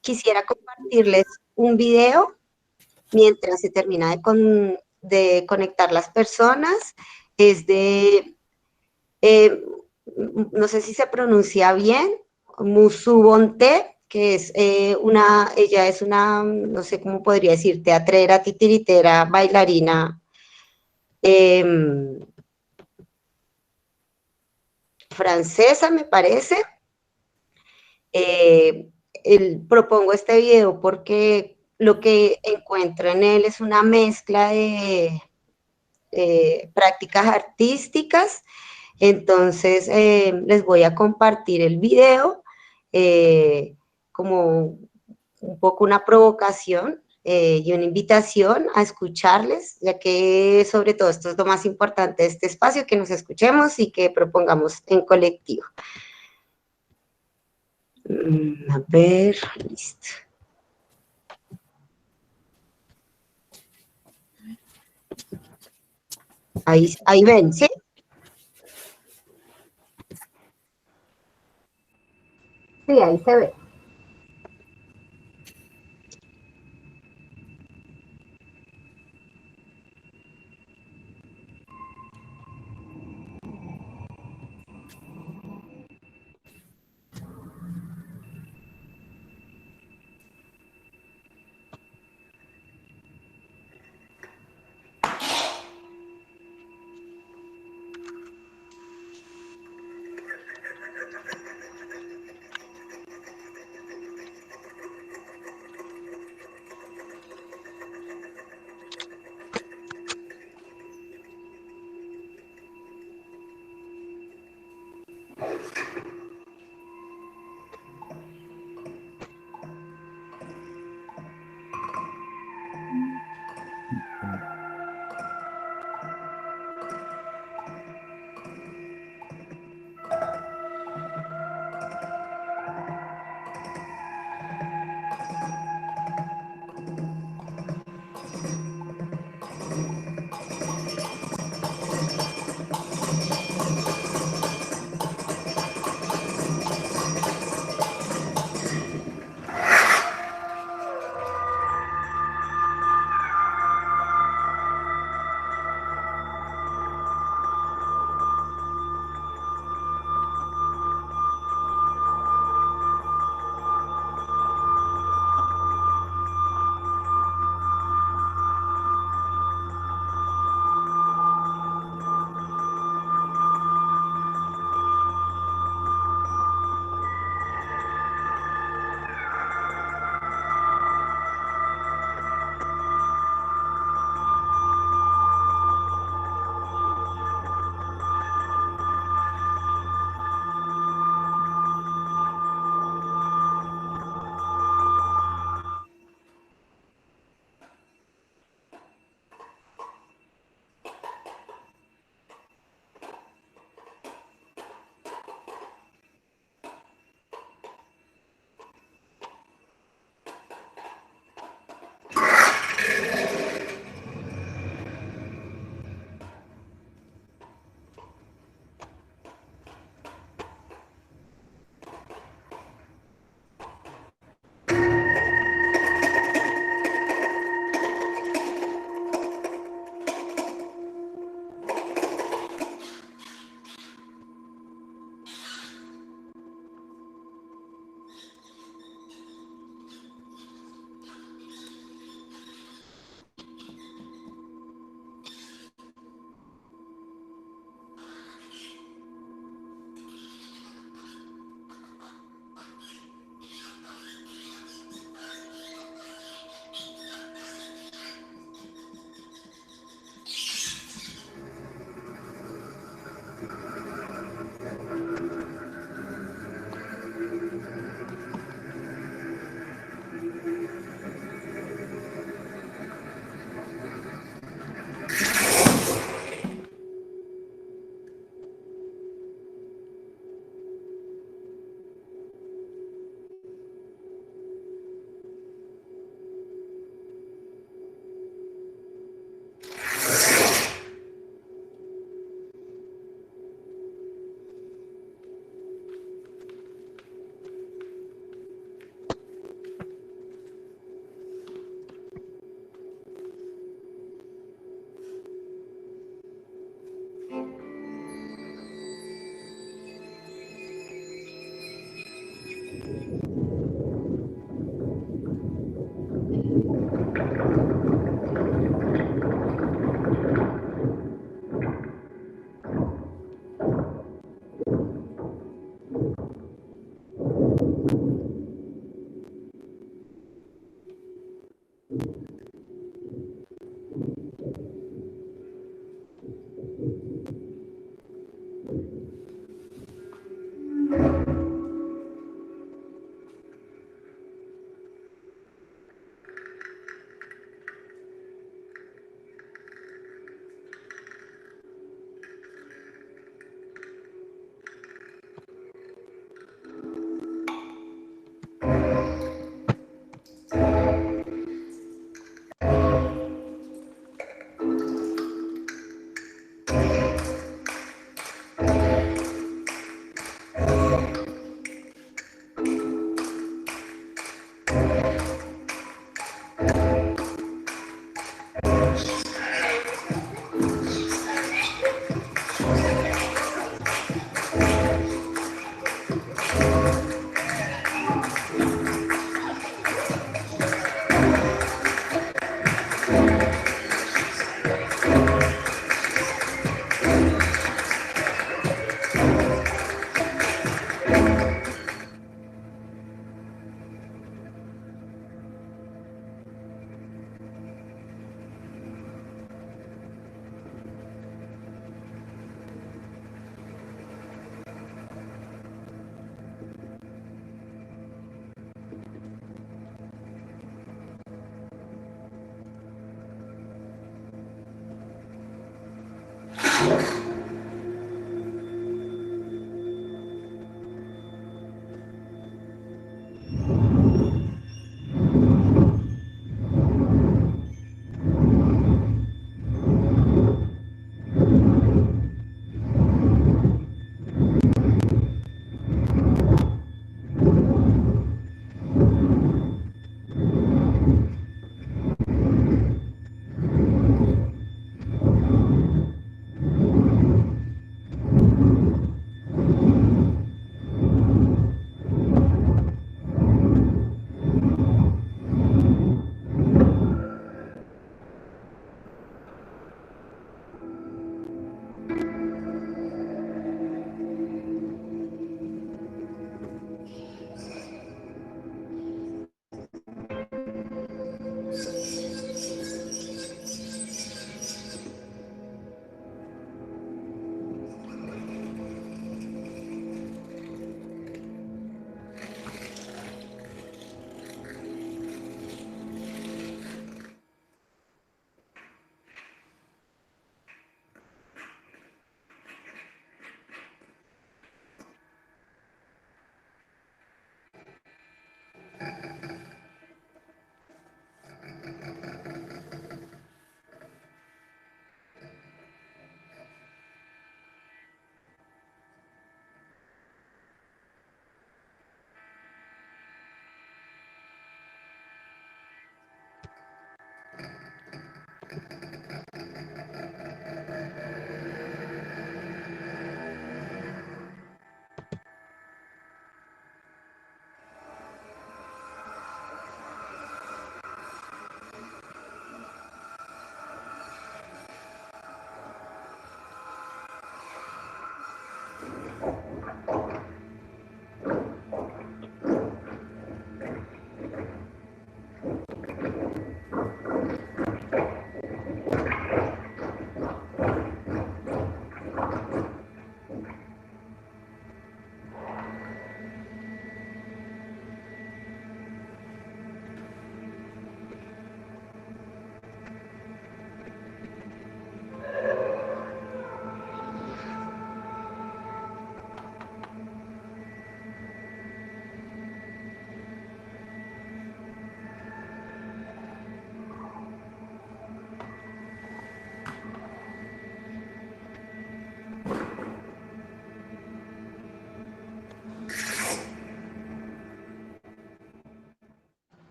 quisiera compartirles un video mientras se termina de conectar las personas. Es de, eh, no sé si se pronuncia bien, Musubonte, que es ella es una, no sé cómo podría decir, teatrera, titiritera, bailarina eh, francesa, me parece. Eh, Propongo este video porque lo que encuentro en él es una mezcla de prácticas artísticas. Entonces, les voy a compartir el video como un poco una provocación y una invitación a escucharles, ya que sobre todo esto es lo más importante de este espacio, que nos escuchemos y que propongamos en colectivo. A ver, listo. Ahí ven, ¿sí? Sí, ahí se ve.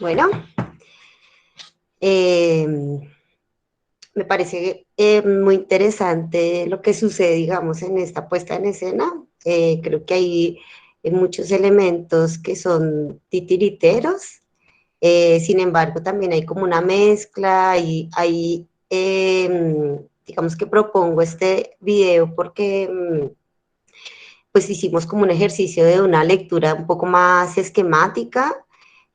Bueno, eh, me parece muy interesante lo que sucede, digamos, en esta puesta en escena. Creo que hay muchos elementos que son titiriteros. Sin embargo, también hay como una mezcla y hay, digamos que propongo este video porque pues hicimos como un ejercicio de una lectura un poco más esquemática,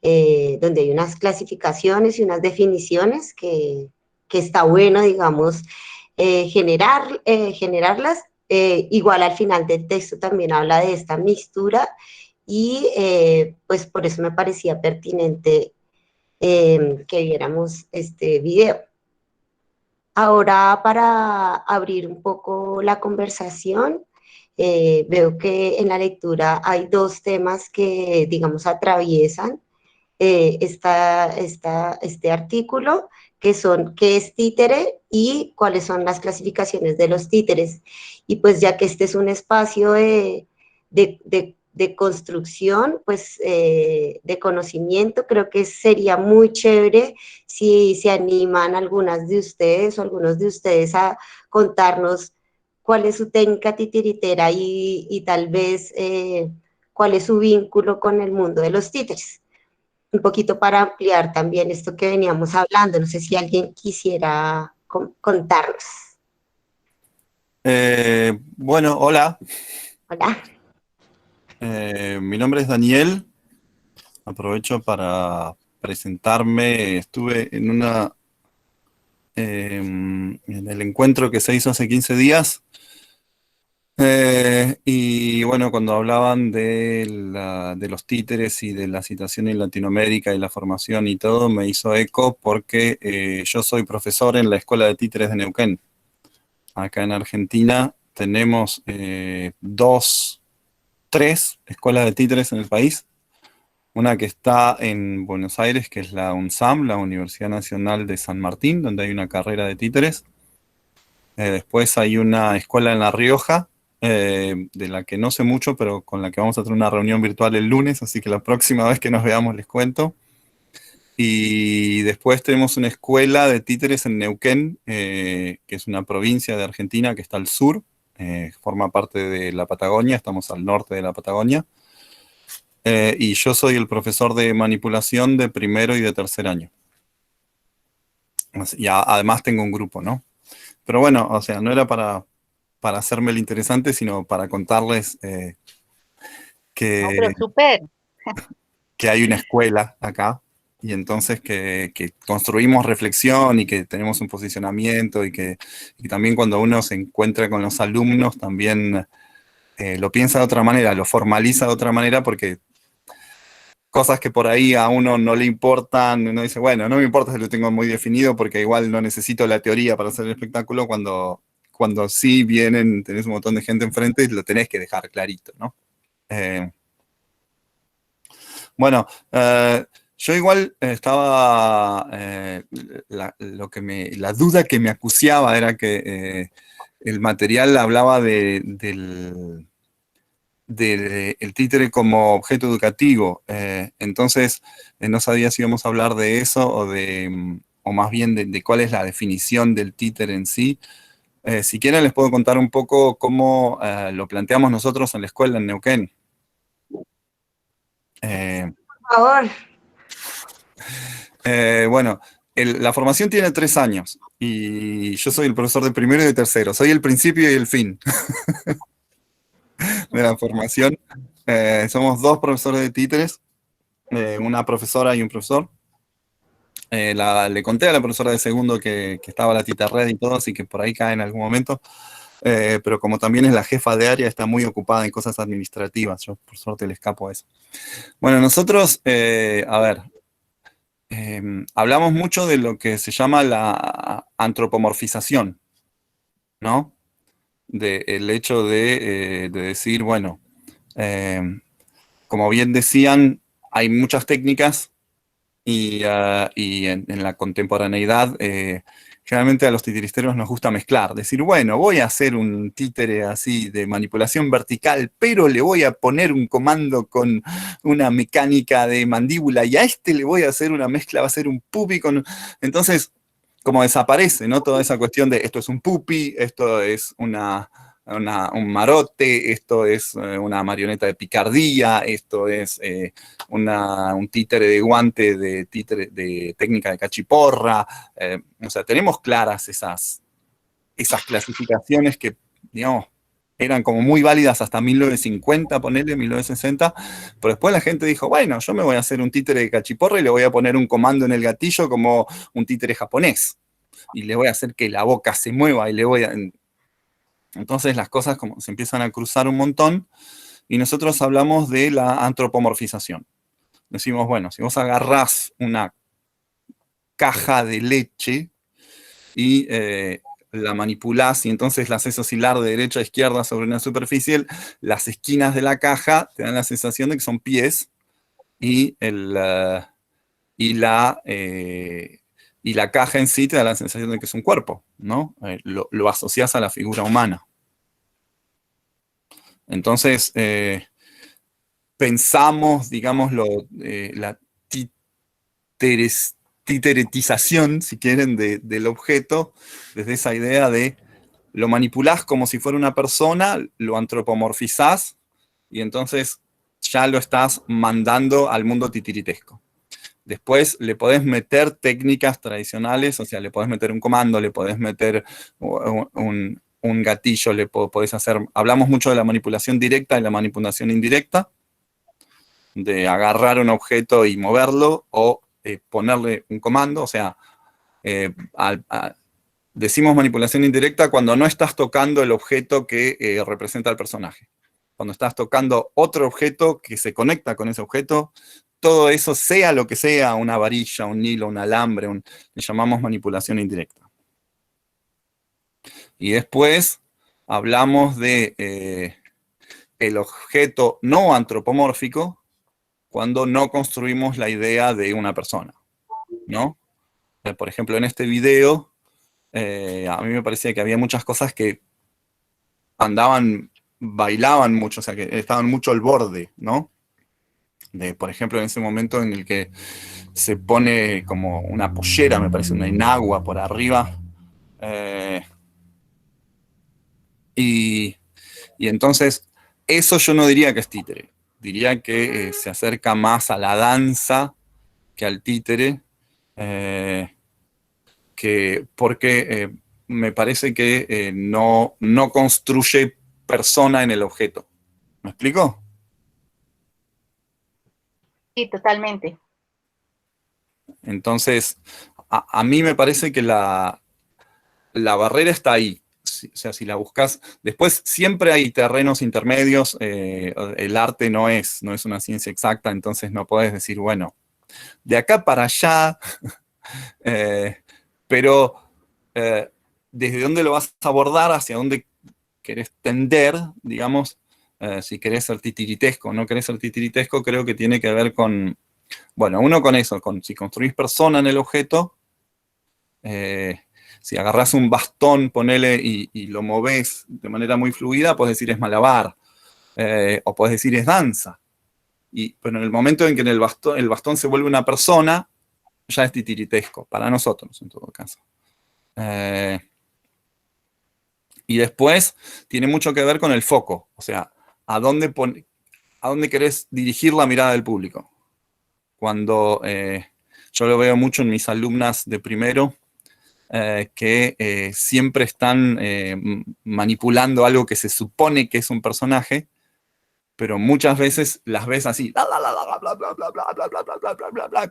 donde hay unas clasificaciones y unas definiciones que está bueno, digamos, generarlas. Igual al final del texto también habla de esta mixtura y pues por eso me parecía pertinente que viéramos este video. Ahora, para abrir un poco la conversación, veo que en la lectura hay dos temas que, digamos, atraviesan este artículo, que son qué es títere y cuáles son las clasificaciones de los títeres. Y pues ya que este es un espacio de construcción, pues de conocimiento, creo que sería muy chévere si se animan algunas de ustedes o algunos de ustedes a contarnos cuál es su técnica titiritera y tal vez cuál es su vínculo con el mundo de los títeres. Un poquito para ampliar también esto que veníamos hablando. No sé si alguien quisiera contarnos. Bueno, hola. Hola. Mi nombre es Daniel. Aprovecho para presentarme. Estuve en el encuentro que se hizo hace 15 días. Y bueno, cuando hablaban de los títeres y de la situación en Latinoamérica y la formación y todo, me hizo eco porque yo soy profesor en la Escuela de Títeres de Neuquén. Acá en Argentina tenemos tres escuelas de títeres en el país. Una que está en Buenos Aires, que es la UNSAM, la Universidad Nacional de San Martín, donde hay una carrera de títeres. Después hay una escuela en La Rioja, de la que no sé mucho, pero con la que vamos a tener una reunión virtual el lunes, así que la próxima vez que nos veamos les cuento. Y después tenemos una escuela de títeres en Neuquén, que es una provincia de Argentina que está al sur, forma parte de la Patagonia, estamos al norte de la Patagonia. Y yo soy el profesor de manipulación de primero y de tercer año. Y además tengo un grupo, ¿no? Pero bueno, o sea, no era para hacerme el interesante, sino para contarles No, pero que, súper. que hay una escuela acá y entonces que construimos reflexión y que tenemos un posicionamiento y también cuando uno se encuentra con los alumnos también lo piensa de otra manera, lo formaliza de otra manera porque cosas que por ahí a uno no le importan, uno dice, bueno, no me importa si lo tengo muy definido porque igual no necesito la teoría para hacer el espectáculo, cuando sí vienen, tenés un montón de gente enfrente y lo tenés que dejar clarito, ¿no? Eh, bueno, yo igual estaba, la duda que me acuciaba era que el material hablaba del el títere como objeto educativo. Entonces, no sabía si íbamos a hablar de eso o más bien de cuál es la definición del títere en sí. Si quieren, les puedo contar un poco cómo lo planteamos nosotros en la escuela en Neuquén. Eh, Por favor. bueno, la formación tiene 3 años y yo soy el profesor de primero y de tercero. Soy el principio y el fin de la formación. Somos dos profesores de títeres, una profesora y un profesor. Le conté a la profesora de segundo que estaba la tita red y todo, así que por ahí cae en algún momento. Pero como también es la jefa de área, está muy ocupada en cosas administrativas. Yo por suerte le escapo a eso. Bueno, nosotros, a ver, hablamos mucho de lo que se llama la antropomorfización, ¿no? El hecho de decir, bueno, eh, como bien decían, hay muchas técnicas y en la contemporaneidad generalmente a los titiristeros nos gusta mezclar, decir, bueno, voy a hacer un títere así de manipulación vertical, pero le voy a poner un comando con una mecánica de mandíbula, y a este le voy a hacer una mezcla, va a ser un puppy con... Entonces, como desaparece, ¿no? Toda esa cuestión de esto es un puppy, esto es un marote, esto es una marioneta de picardía, esto es un títere de guante, de técnica de cachiporra. O sea, tenemos claras esas clasificaciones que, digamos, eran como muy válidas hasta 1950, ponerle 1960, pero después la gente dijo, bueno, yo me voy a hacer un títere de cachiporra y le voy a poner un comando en el gatillo como un títere japonés, y le voy a hacer que la boca se mueva, y le voy a... Entonces las cosas como se empiezan a cruzar un montón, y nosotros hablamos de la antropomorfización. Decimos, bueno, si vos agarrás una caja de leche y la manipulás, y entonces la haces oscilar de derecha a izquierda sobre una superficie, las esquinas de la caja te dan la sensación de que son pies, y la caja en sí te da la sensación de que es un cuerpo, ¿no? Lo asocias a la figura humana. Entonces, pensamos, digamos, la titeretización, si quieren, del objeto, desde esa idea de lo manipulás como si fuera una persona, lo antropomorfizás, y entonces ya lo estás mandando al mundo titiritesco. Después le podés meter técnicas tradicionales, o sea, le podés meter un comando, le podés meter un gatillo, le podés hacer... Hablamos mucho de la manipulación directa y la manipulación indirecta, de agarrar un objeto y moverlo, o ponerle un comando, o sea, decimos manipulación indirecta cuando no estás tocando el objeto que representa al personaje. Cuando estás tocando otro objeto que se conecta con ese objeto, todo eso, sea lo que sea, una varilla, un hilo, un alambre, le llamamos manipulación indirecta. Y después hablamos de el objeto no antropomórfico, cuando no construimos la idea de una persona, ¿no? Por ejemplo, en este video, a mí me parecía que había muchas cosas que bailaban mucho, o sea, que estaban mucho al borde, ¿no? Por ejemplo, en ese momento en el que se pone como una pollera, me parece, una enagua por arriba, y entonces, eso yo no diría que es títere, diría que se acerca más a la danza que al títere, porque me parece que no construye persona en el objeto. ¿Me explico? Sí, totalmente. Entonces, a mí me parece que la barrera está ahí. O sea, si la buscas, después siempre hay terrenos intermedios. El arte no es una ciencia exacta, entonces no podés decir, bueno, de acá para allá, pero desde dónde lo vas a abordar, hacia dónde querés tender, digamos, si querés ser titiritesco o no querés ser titiritesco, creo que tiene que ver con, bueno, uno con eso, con si construís persona en el objeto, si agarrás un bastón, ponele, y lo movés de manera muy fluida, podés decir es malabar, o podés decir es danza. Pero en el momento en que el bastón se vuelve una persona, ya es titiritesco, para nosotros en todo caso. Y después tiene mucho que ver con el foco, o sea, a dónde querés dirigir la mirada del público. Cuando yo lo veo mucho en mis alumnas de primero, que siempre están manipulando algo que se supone que es un personaje, pero muchas veces las ves así,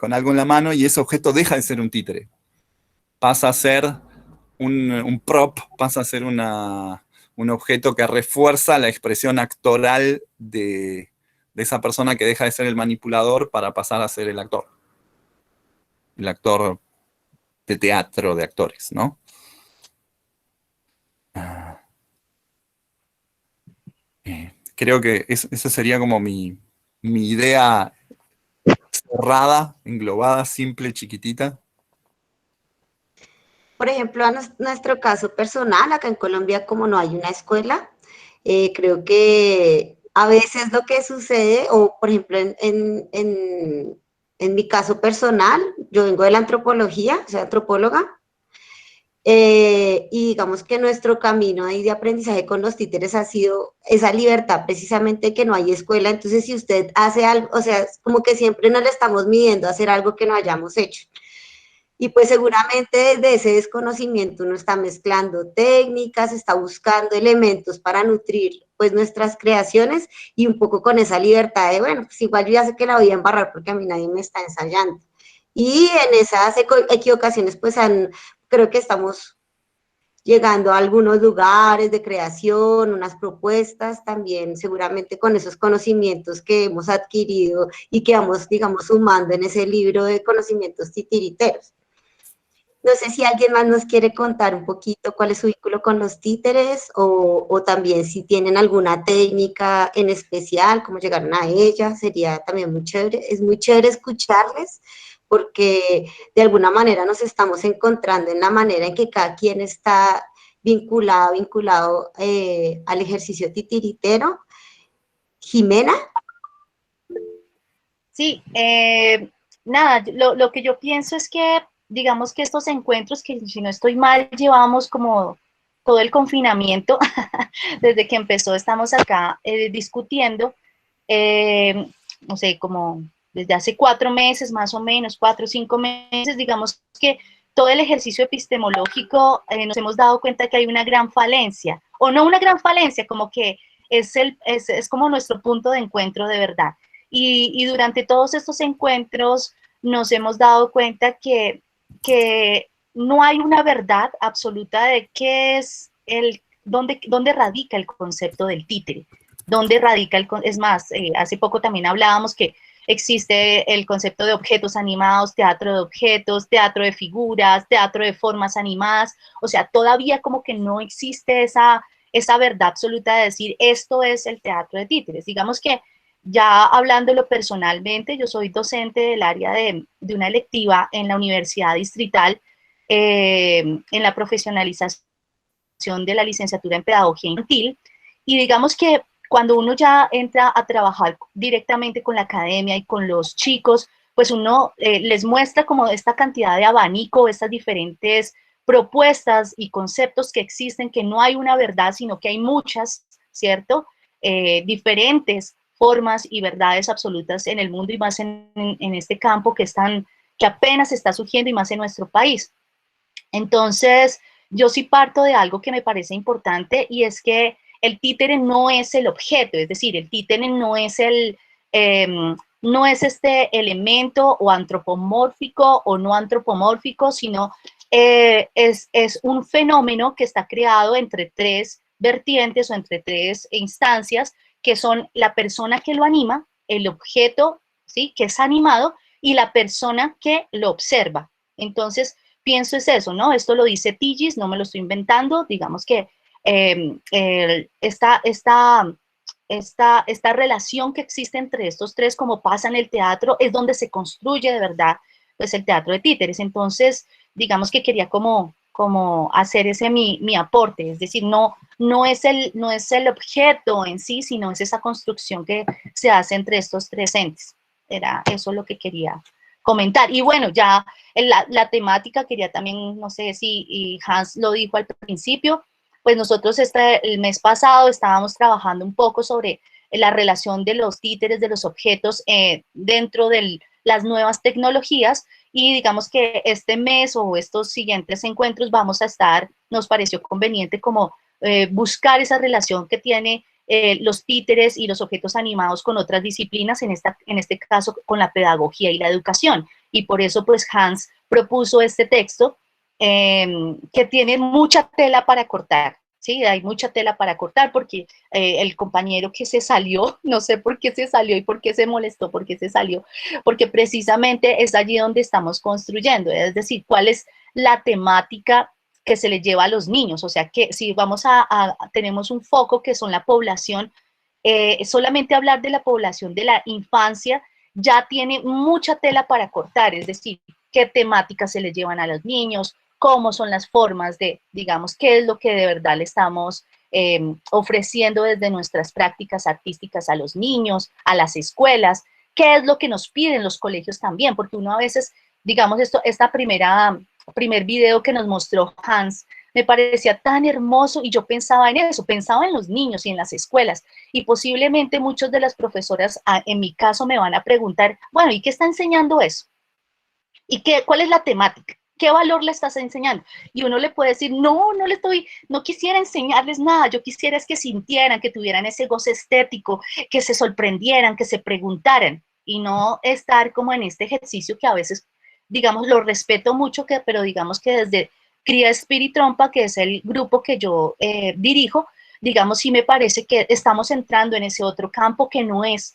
con algo en la mano, y ese objeto deja de ser un títere. Pasa a ser un prop, pasa a ser un objeto que refuerza la expresión actoral de esa persona, que deja de ser el manipulador para pasar a ser el actor. El actor de teatro de actores, ¿no? Creo que esa sería como mi idea cerrada, englobada, simple, chiquitita. por ejemplo, a nuestro caso personal, acá en Colombia, como no hay una escuela, creo que a veces lo que sucede, o por ejemplo, en mi caso personal, yo vengo de la antropología, soy antropóloga, y digamos que nuestro camino ahí de aprendizaje con los títeres ha sido esa libertad, precisamente que no hay escuela. Entonces, si usted hace algo, o sea, es como que siempre nos le estamos midiendo a hacer algo que no hayamos hecho. Y pues seguramente desde ese desconocimiento uno está mezclando técnicas, está buscando elementos para nutrir pues nuestras creaciones y un poco con esa libertad de, bueno, pues igual yo ya sé que la voy a embarrar porque a mí nadie me está ensayando. Y en esas equivocaciones pues creo que estamos llegando a algunos lugares de creación, unas propuestas también, seguramente con esos conocimientos que hemos adquirido y que vamos, digamos, sumando en ese libro de conocimientos titiriteros. No sé si alguien más nos quiere contar un poquito cuál es su vínculo con los títeres o también si tienen alguna técnica en especial, cómo llegaron a ella, sería también muy chévere. Es muy chévere escucharles porque de alguna manera nos estamos encontrando en la manera en que cada quien está vinculado al ejercicio titiritero. Jimena. Sí, nada, lo que yo pienso es que, digamos que estos encuentros, que si no estoy mal, llevamos como todo el confinamiento, desde que empezó, estamos acá discutiendo, no sé, como desde hace 4 meses más o menos, 4 o 5 meses, digamos que todo el ejercicio epistemológico nos hemos dado cuenta que hay una gran falencia, o no una gran falencia, como que es como nuestro punto de encuentro de verdad. Y durante todos estos encuentros nos hemos dado cuenta que no hay una verdad absoluta de qué es dónde radica el concepto del títere, dónde radica es más, hace poco también hablábamos que existe el concepto de objetos animados, teatro de objetos, teatro de figuras, teatro de formas animadas, o sea, todavía como que no existe esa verdad absoluta de decir esto es el teatro de títeres. Digamos que ya hablándolo personalmente, yo soy docente del área de una electiva en la Universidad Distrital, en la profesionalización de la licenciatura en Pedagogía Infantil, y digamos que cuando uno ya entra a trabajar directamente con la academia y con los chicos, pues uno les muestra como esta cantidad de abanico, estas diferentes propuestas y conceptos que existen, que no hay una verdad, sino que hay muchas, ¿cierto? Diferentes formas y verdades absolutas en el mundo y más en este campo que apenas está surgiendo y más en nuestro país. Entonces, yo sí parto de algo que me parece importante y es que el títere no es el objeto, es decir, el títere no es no es este elemento o antropomórfico o no antropomórfico, sino es un fenómeno que está creado entre tres vertientes o entre tres instancias, que son la persona que lo anima, el objeto, ¿sí?, que es animado, y la persona que lo observa. Entonces, pienso es eso, ¿no? Esto lo dice Tigis, no me lo estoy inventando, digamos que esta relación que existe entre estos tres, como pasa en el teatro, es donde se construye de verdad pues el teatro de títeres. Entonces, digamos que quería como hacer ese mi aporte, es decir, no es el objeto en sí, sino es esa construcción que se hace entre estos tres entes. Era eso lo que quería comentar. Y bueno, ya la temática quería también, no sé si Hans lo dijo al principio, pues nosotros el mes pasado estábamos trabajando un poco sobre la relación de los títeres, de los objetos dentro de las nuevas tecnologías, y digamos que este mes o estos siguientes encuentros nos pareció conveniente como buscar esa relación que tiene los títeres y los objetos animados con otras disciplinas, en este caso con la pedagogía y la educación. Y por eso pues Hans propuso este texto que tiene mucha tela para cortar. Sí, hay mucha tela para cortar porque el compañero que se salió, no sé por qué se salió y por qué se molestó, por qué se salió, porque precisamente es allí donde estamos construyendo, es decir, cuál es la temática que se les lleva a los niños, o sea, que si tenemos un foco que son la población, solamente hablar de la población de la infancia ya tiene mucha tela para cortar, es decir, qué temáticas se les llevan a los niños, cómo son las formas de, digamos, qué es lo que de verdad le estamos ofreciendo desde nuestras prácticas artísticas a los niños, a las escuelas, qué es lo que nos piden los colegios también, porque uno a veces, digamos, primer video que nos mostró Hans, me parecía tan hermoso y yo pensaba en eso, pensaba en los niños y en las escuelas, y posiblemente muchas de las profesoras, en mi caso, me van a preguntar, bueno, ¿y qué está enseñando eso? ¿Y cuál es la temática? ¿Qué valor le estás enseñando? Y uno le puede decir, no quisiera enseñarles nada, yo quisiera es que sintieran, que tuvieran ese goce estético, que se sorprendieran, que se preguntaran, y no estar como en este ejercicio que a veces, digamos, lo respeto mucho, pero digamos que desde Cría Espíritu Trompa, que es el grupo que yo dirijo, digamos, sí me parece que estamos entrando en ese otro campo que no es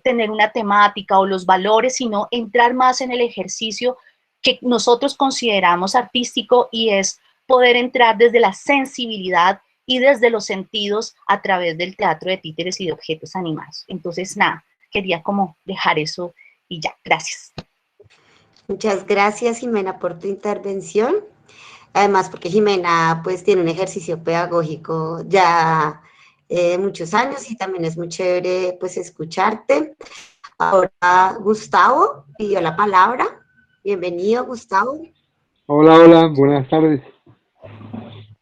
tener una temática o los valores, sino entrar más en el ejercicio que nosotros consideramos artístico, y es poder entrar desde la sensibilidad y desde los sentidos a través del teatro de títeres y de objetos animados. Entonces, nada, quería como dejar eso y ya, gracias. Muchas gracias, Jimena, por tu intervención. Además, porque Jimena pues tiene un ejercicio pedagógico ya muchos años y también es muy chévere pues escucharte. Ahora Gustavo pidió la palabra. Bienvenido, Gustavo. Hola, hola, buenas tardes.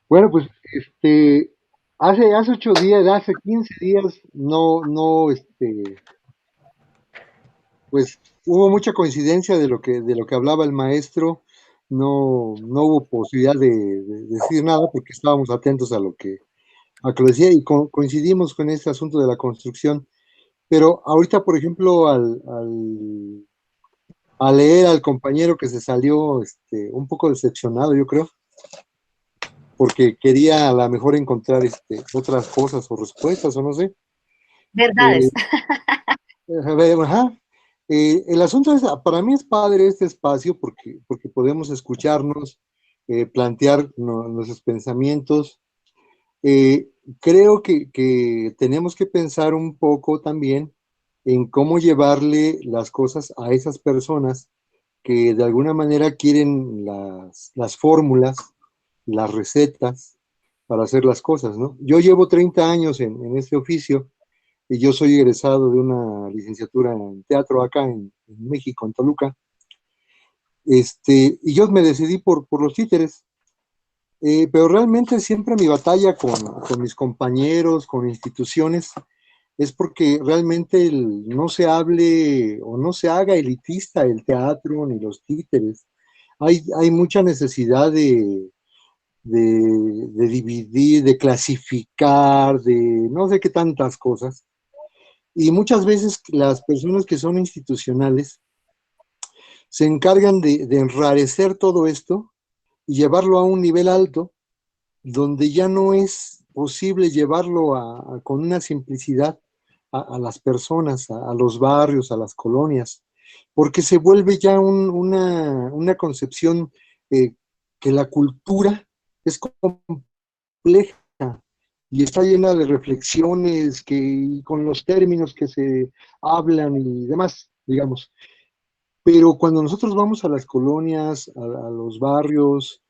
Bueno, pues, hace 8 días, hace 15 días, pues, hubo mucha coincidencia de lo que hablaba el maestro. No hubo posibilidad de decir nada porque estábamos atentos a lo que decía y coincidimos con este asunto de la construcción. Pero ahorita, por ejemplo, al leer al compañero que se salió, un poco decepcionado, yo creo, porque quería a lo mejor encontrar otras cosas o respuestas o no sé. Verdades. Ajá. El asunto es, para mí es padre este espacio porque podemos escucharnos, plantear nuestros pensamientos. Creo que tenemos que pensar un poco también en cómo llevarle las cosas a esas personas que de alguna manera quieren las fórmulas, las recetas para hacer las cosas, ¿no? Yo llevo 30 años en este oficio y yo soy egresado de una licenciatura en teatro acá en México, en Toluca. Y yo me decidí por los títeres, pero realmente siempre mi batalla con mis compañeros, con instituciones, es porque realmente no se hable o no se haga elitista el teatro ni los títeres. Hay mucha necesidad de dividir, de clasificar, de no sé qué tantas cosas. Y muchas veces las personas que son institucionales se encargan de enrarecer todo esto y llevarlo a un nivel alto, donde ya no es posible llevarlo con una simplicidad a las personas, a los barrios, a las colonias, porque se vuelve ya una concepción que la cultura es compleja y está llena de reflexiones con los términos que se hablan y demás, digamos. Pero cuando nosotros vamos a las colonias, a los barrios,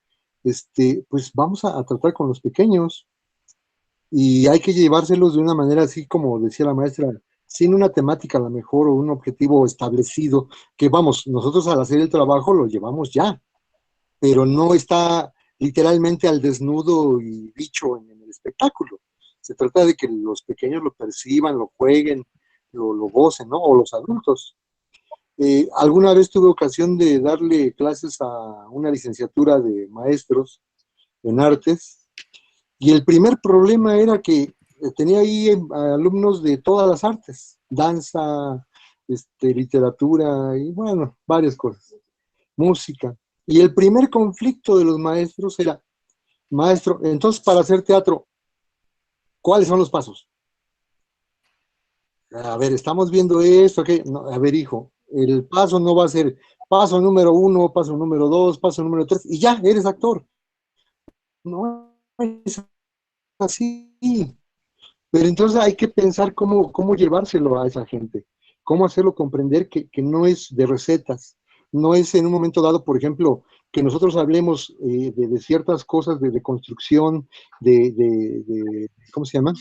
pues vamos a tratar con los pequeños y hay que llevárselos de una manera así como decía la maestra, sin una temática a lo mejor o un objetivo establecido, que vamos, nosotros al hacer el trabajo lo llevamos ya, pero no está literalmente al desnudo y dicho en el espectáculo. Se trata de que los pequeños lo perciban, lo jueguen, lo gocen, ¿no? O los adultos. Alguna vez tuve ocasión de darle clases a una licenciatura de maestros en artes y el primer problema era que tenía ahí alumnos de todas las artes, danza, literatura y bueno, varias cosas, música. Y el primer conflicto de los maestros era, maestro, entonces para hacer teatro, ¿cuáles son los pasos? A ver, estamos viendo esto, ¿qué? No, a ver, hijo, el paso no va a ser paso número 1, paso número 2, paso número 3, y ya, eres actor. No es así. Pero entonces hay que pensar cómo llevárselo a esa gente, cómo hacerlo comprender que no es de recetas, no es en un momento dado, por ejemplo, que nosotros hablemos de ciertas cosas de construcción, ¿cómo se llama?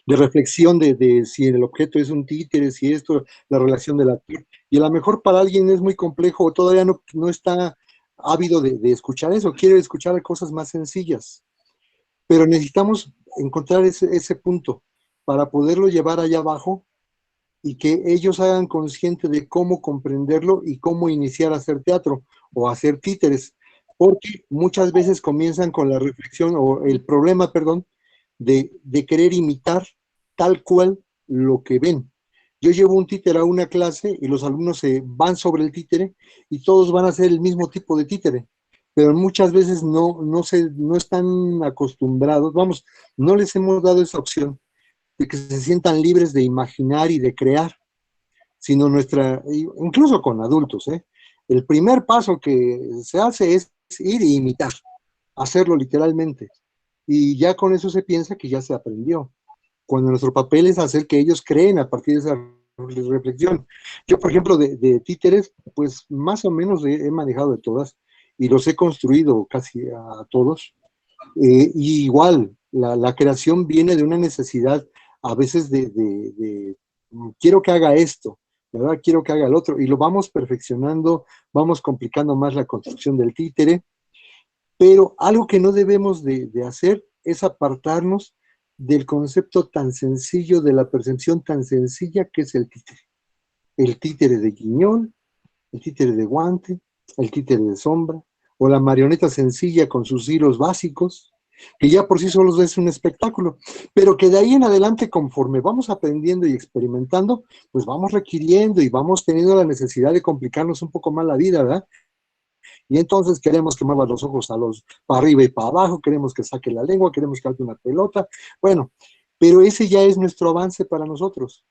De reflexión de si el objeto es un títere, si esto, la relación del actor. Y a lo mejor para alguien es muy complejo o todavía no está ávido de escuchar eso, quiere escuchar cosas más sencillas. Pero necesitamos encontrar ese punto para poderlo llevar allá abajo y que ellos hagan consciente de cómo comprenderlo y cómo iniciar a hacer teatro o a hacer títeres, porque muchas veces comienzan con la reflexión o el problema, perdón, de querer imitar tal cual lo que ven. Yo llevo un títere a una clase y los alumnos se van sobre el títere y todos van a hacer el mismo tipo de títere, pero muchas veces no están acostumbrados, vamos, no les hemos dado esa opción de que se sientan libres de imaginar y de crear, sino incluso con adultos, el primer paso que se hace es ir e imitar, hacerlo literalmente, y ya con eso se piensa que ya se aprendió, cuando nuestro papel es hacer que ellos creen a partir de esa reflexión. Yo, por ejemplo, de títeres, pues más o menos he manejado de todas, y los he construido casi a todos, y igual, la creación viene de una necesidad a veces quiero que haga esto, ¿verdad? Quiero que haga el otro, y lo vamos perfeccionando, vamos complicando más la construcción del títere, pero algo que no debemos de hacer es apartarnos del concepto tan sencillo, de la percepción tan sencilla que es el títere. El títere de guiñol, el títere de guante, el títere de sombra, o la marioneta sencilla con sus hilos básicos, que ya por sí solos es un espectáculo, pero que de ahí en adelante, conforme vamos aprendiendo y experimentando, pues vamos requiriendo y vamos teniendo la necesidad de complicarnos un poco más la vida, ¿verdad? Y entonces queremos que mueva los ojos para arriba y para abajo, queremos que saque la lengua, queremos que haga una pelota, bueno, pero ese ya es nuestro avance para nosotros.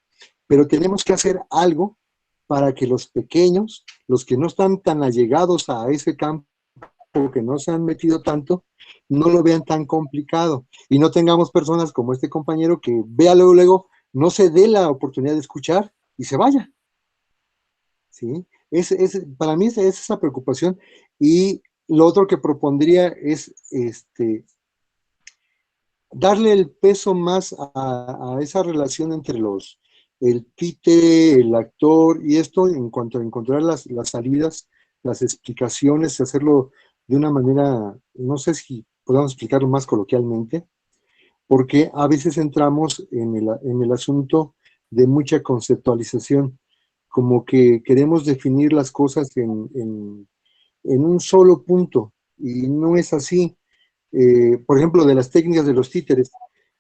Pero tenemos que hacer algo para que los pequeños, los que no están tan allegados a ese campo, que no se han metido tanto, no lo vean tan complicado y no tengamos personas como este compañero que vea luego, no se dé la oportunidad de escuchar y se vaya. ¿Sí? Para mí es esa preocupación, y lo otro que propondría es darle el peso más a esa relación entre el títere, el actor y esto, en cuanto a encontrar las salidas, las explicaciones, hacerlo de una manera, no sé si podamos explicarlo más coloquialmente, porque a veces entramos en el asunto de mucha conceptualización, como que queremos definir las cosas en un solo punto, y no es así. Por ejemplo, de las técnicas de los títeres,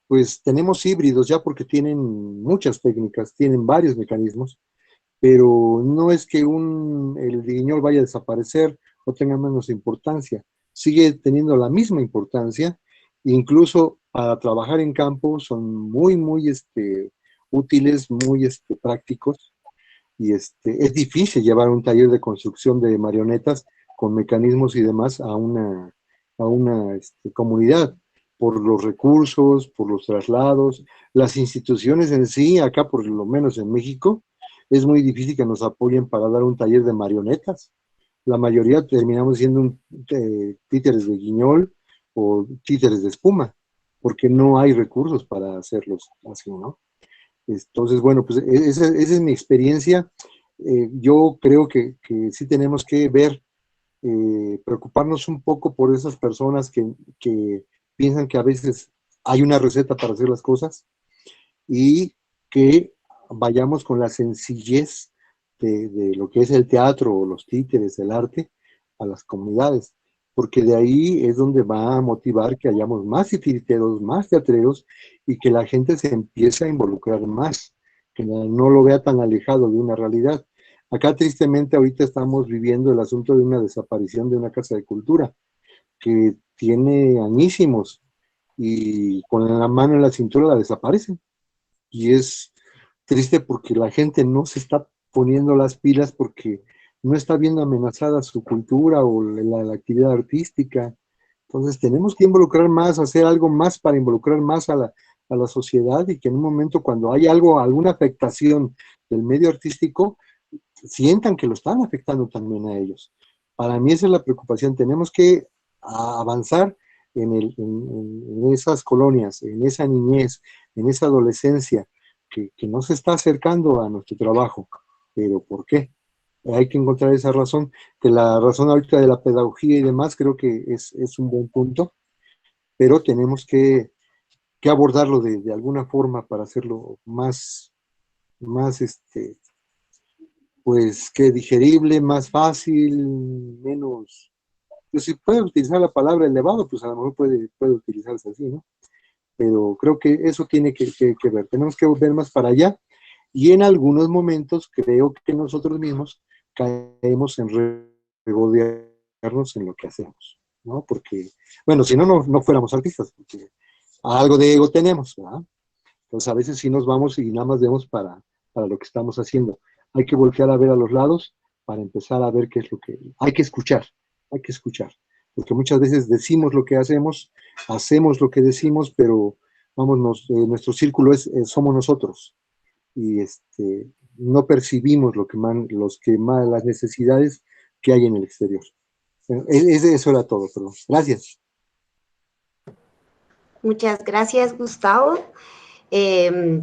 pues tenemos híbridos ya porque tienen muchas técnicas, tienen varios mecanismos, pero no es que el guiñol vaya a desaparecer o tenga menos importancia, sigue teniendo la misma importancia, incluso para trabajar en campo son muy, muy útiles, muy prácticos, y es difícil llevar un taller de construcción de marionetas con mecanismos y demás a una comunidad, por los recursos, por los traslados, las instituciones en sí, acá por lo menos en México, es muy difícil que nos apoyen para dar un taller de marionetas. La mayoría terminamos siendo títeres de guiñol o títeres de espuma, porque no hay recursos para hacerlos así, ¿no? Entonces, bueno, pues esa es mi experiencia. Yo creo que sí tenemos que preocuparnos un poco por esas personas que piensan que a veces hay una receta para hacer las cosas, y que vayamos con la sencillez de lo que es el teatro o los títeres, el arte, a las comunidades, porque de ahí es donde va a motivar que hayamos más titiriteros, más teatreros, y que la gente se empiece a involucrar más, que no lo vea tan alejado de una realidad. Acá tristemente ahorita estamos viviendo el asunto de una desaparición de una casa de cultura que tiene añísimos, y con la mano en la cintura la desaparecen. Y es triste porque la gente no se está poniendo las pilas, porque no está viendo amenazada su cultura o la actividad artística. Entonces tenemos que involucrar más, hacer algo más para involucrar más a la sociedad, y que en un momento cuando hay alguna afectación del medio artístico, sientan que lo están afectando también a ellos. Para mí esa es la preocupación. Tenemos que avanzar en esas colonias, en esa niñez, en esa adolescencia que no se está acercando a nuestro trabajo. ¿Pero por qué? Hay que encontrar esa razón. Que la razón ahorita de la pedagogía y demás creo que es un buen punto, pero tenemos que abordarlo de alguna forma para hacerlo más pues que digerible, más fácil, menos, pues si puede utilizar la palabra elevado, pues a lo mejor puede utilizarse así, ¿no? Pero creo que eso tiene que ver, tenemos que volver más para allá y en algunos momentos creo que nosotros mismos caemos en regodearnos en lo que hacemos, ¿no? Porque, bueno, si no, no fuéramos artistas, porque algo de ego tenemos, ¿verdad? Entonces a veces sí nos vamos y nada más vemos para lo que estamos haciendo. Hay que voltear a ver a los lados para empezar a ver qué es lo que hay que escuchar, porque muchas veces decimos lo que hacemos lo que decimos, pero vamos, nuestro círculo somos nosotros y no percibimos las necesidades que hay en el exterior. Eso era todo, perdón. Gracias. Muchas gracias, Gustavo.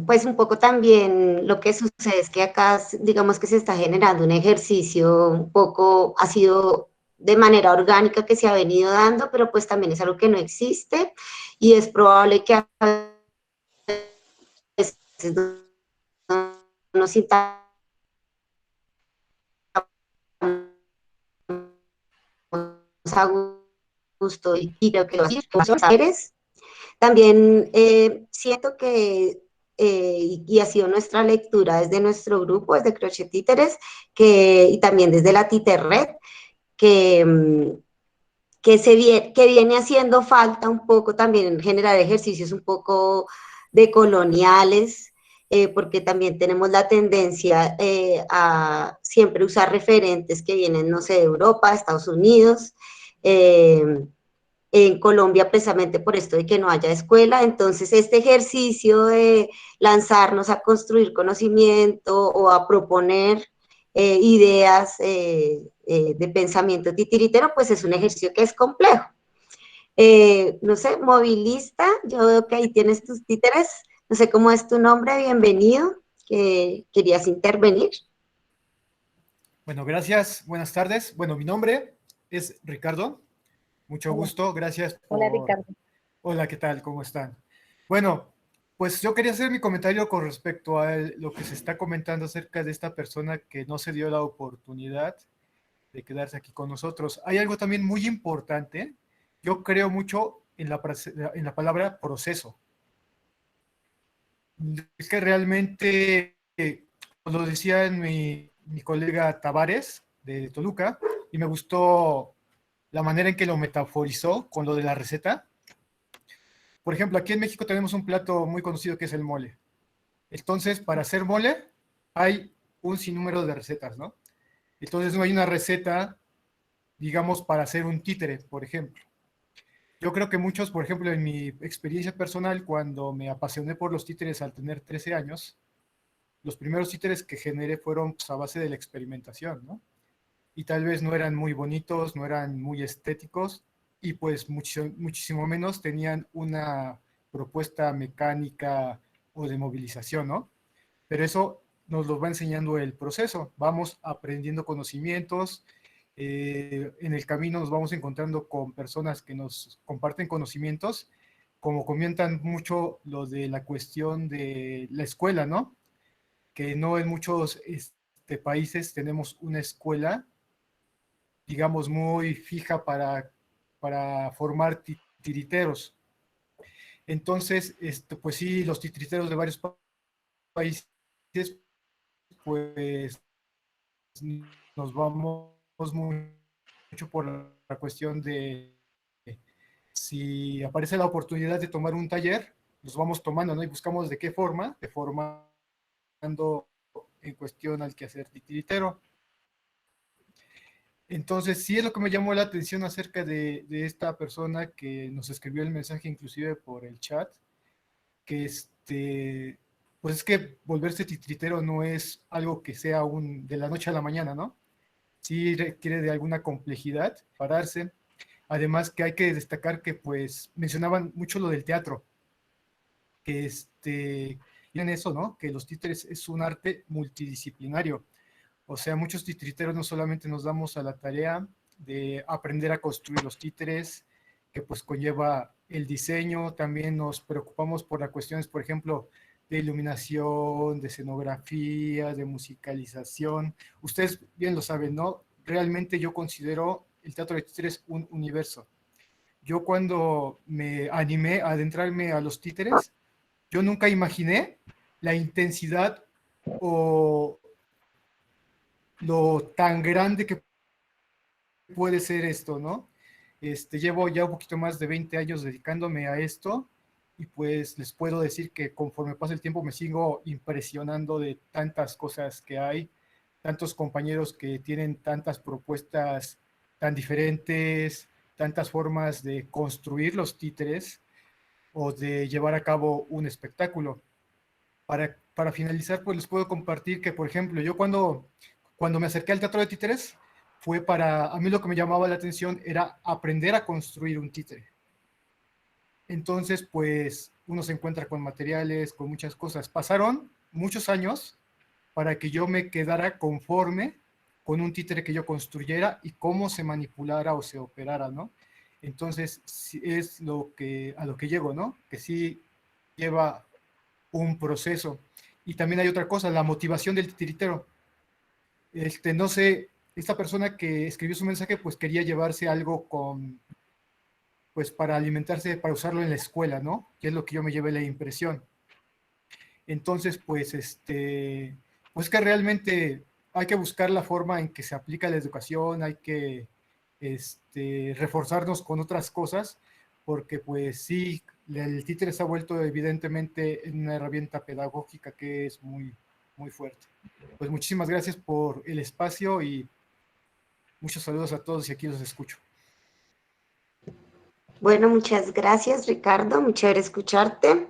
Pues un poco también lo que sucede es que acá, digamos que se está generando un ejercicio un poco, ha sido de manera orgánica que se ha venido dando, pero pues también es algo que no existe y es probable que a veces no nos sintamos a gusto y creo que lo hacemos. También siento que, y ha sido nuestra lectura desde nuestro grupo, desde Crochet Títeres, y también desde la Titerred, que, que viene haciendo falta un poco también generar ejercicios un poco decoloniales, porque también tenemos la tendencia a siempre usar referentes que vienen, no sé, de Europa, Estados Unidos, en Colombia precisamente por esto de que no haya escuela. Entonces, este ejercicio de lanzarnos a construir conocimiento o a proponer ideas de pensamiento titiritero, pues es un ejercicio que es complejo. No sé, movilista, yo veo que ahí tienes tus títeres, no sé cómo es tu nombre, bienvenido, que querías intervenir. Bueno, gracias, buenas tardes. Bueno, mi nombre es Ricardo, mucho gusto, gracias por... Hola, Ricardo. Hola, ¿qué tal? ¿Cómo están? Bueno, pues yo quería hacer mi comentario con respecto a lo que se está comentando acerca de esta persona que no se dio la oportunidad de quedarse aquí con nosotros. Hay algo también muy importante. Yo creo mucho en la palabra proceso. Es que realmente, lo decía mi colega Tavares de Toluca, y me gustó la manera en que lo metaforizó con lo de la receta. Por ejemplo, aquí en México tenemos un plato muy conocido que es el mole. Entonces, para hacer mole hay un sinnúmero de recetas, ¿no? Entonces no hay una receta, digamos, para hacer un títere, por ejemplo. Yo creo que muchos, por ejemplo, en mi experiencia personal, cuando me apasioné por los títeres al tener 13 años, los primeros títeres que generé fueron pues, a base de la experimentación, ¿no? Y tal vez no eran muy bonitos, no eran muy estéticos, y pues muchísimo menos tenían una propuesta mecánica o de movilización, ¿no? Pero eso nos lo va enseñando el proceso. Vamos aprendiendo conocimientos, en el camino nos vamos encontrando con personas que nos comparten conocimientos, como comentan mucho lo de la cuestión de la escuela, ¿no? Que no en muchos países tenemos una escuela, digamos, muy fija para formar titiriteros. Entonces, pues sí, los titiriteros de varios países, pues nos vamos mucho por la cuestión de si aparece la oportunidad de tomar un taller, los vamos tomando, ¿no? Y buscamos de qué forma, de formando en cuestión al quehacer titiritero. Entonces, sí es lo que me llamó la atención acerca de esta persona que nos escribió el mensaje inclusive por el chat, que pues es que volverse titiritero no es algo que sea de la noche a la mañana, ¿no? sí requiere de alguna complejidad pararse. Además que hay que destacar que pues mencionaban mucho lo del teatro, que y en eso, ¿no? Que los títeres es un arte multidisciplinario. O sea, muchos titiriteros no solamente nos damos a la tarea de aprender a construir los títeres, que pues conlleva el diseño, también nos preocupamos por las cuestiones, por ejemplo, de iluminación, de escenografía, de musicalización. Ustedes bien lo saben, ¿no? Realmente yo considero el teatro de títeres un universo. Yo cuando me animé a adentrarme a los títeres, yo nunca imaginé la intensidad o lo tan grande que puede ser esto, ¿no? Llevo ya un poquito más de 20 años dedicándome a esto y pues les puedo decir que conforme pasa el tiempo me sigo impresionando de tantas cosas que hay, tantos compañeros que tienen tantas propuestas tan diferentes, tantas formas de construir los títeres o de llevar a cabo un espectáculo. Para finalizar, pues les puedo compartir que, por ejemplo, yo cuando me acerqué al teatro de títeres, a mí lo que me llamaba la atención era aprender a construir un títere. Entonces, pues uno se encuentra con materiales, con muchas cosas. Pasaron muchos años para que yo me quedara conforme con un títere que yo construyera y cómo se manipulara o se operara, ¿no? Entonces, sí es a lo que llego, ¿no? Que sí lleva un proceso. Y también hay otra cosa, la motivación del titiritero. No sé, esta persona que escribió su mensaje, pues quería llevarse algo pues para alimentarse, para usarlo en la escuela, ¿no? Que es lo que yo me llevé la impresión. Entonces, pues que realmente hay que buscar la forma en que se aplica la educación, hay que reforzarnos con otras cosas, porque pues sí, el títere se ha vuelto evidentemente una herramienta pedagógica que es muy, muy fuerte. Pues muchísimas gracias por el espacio y muchos saludos a todos y aquí los escucho. Bueno, muchas gracias, Ricardo. Muy chévere escucharte.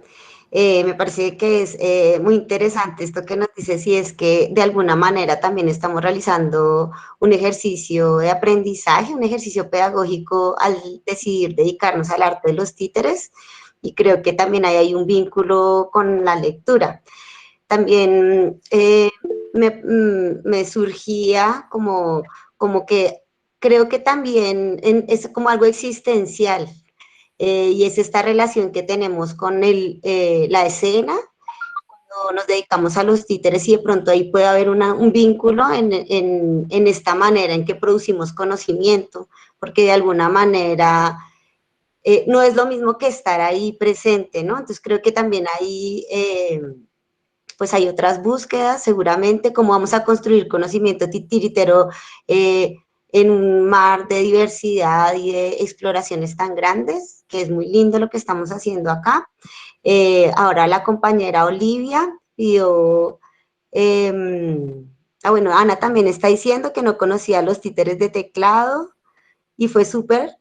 Me parece que es muy interesante esto que nos dices, y es que de alguna manera también estamos realizando un ejercicio de aprendizaje, un ejercicio pedagógico al decidir dedicarnos al arte de los títeres, y creo que también hay un vínculo con la lectura. También me surgía como que creo que también es como algo existencial, y es esta relación que tenemos con la escena, cuando nos dedicamos a los títeres, y de pronto ahí puede haber un vínculo en esta manera en que producimos conocimiento, porque de alguna manera no es lo mismo que estar ahí presente, ¿no? Entonces creo que también ahí pues hay otras búsquedas, seguramente, cómo vamos a construir conocimiento titiritero en un mar de diversidad y de exploraciones tan grandes, que es muy lindo lo que estamos haciendo acá. Ahora la compañera Olivia pidió, bueno, Ana también está diciendo que no conocía los títeres de teclado y fue súper.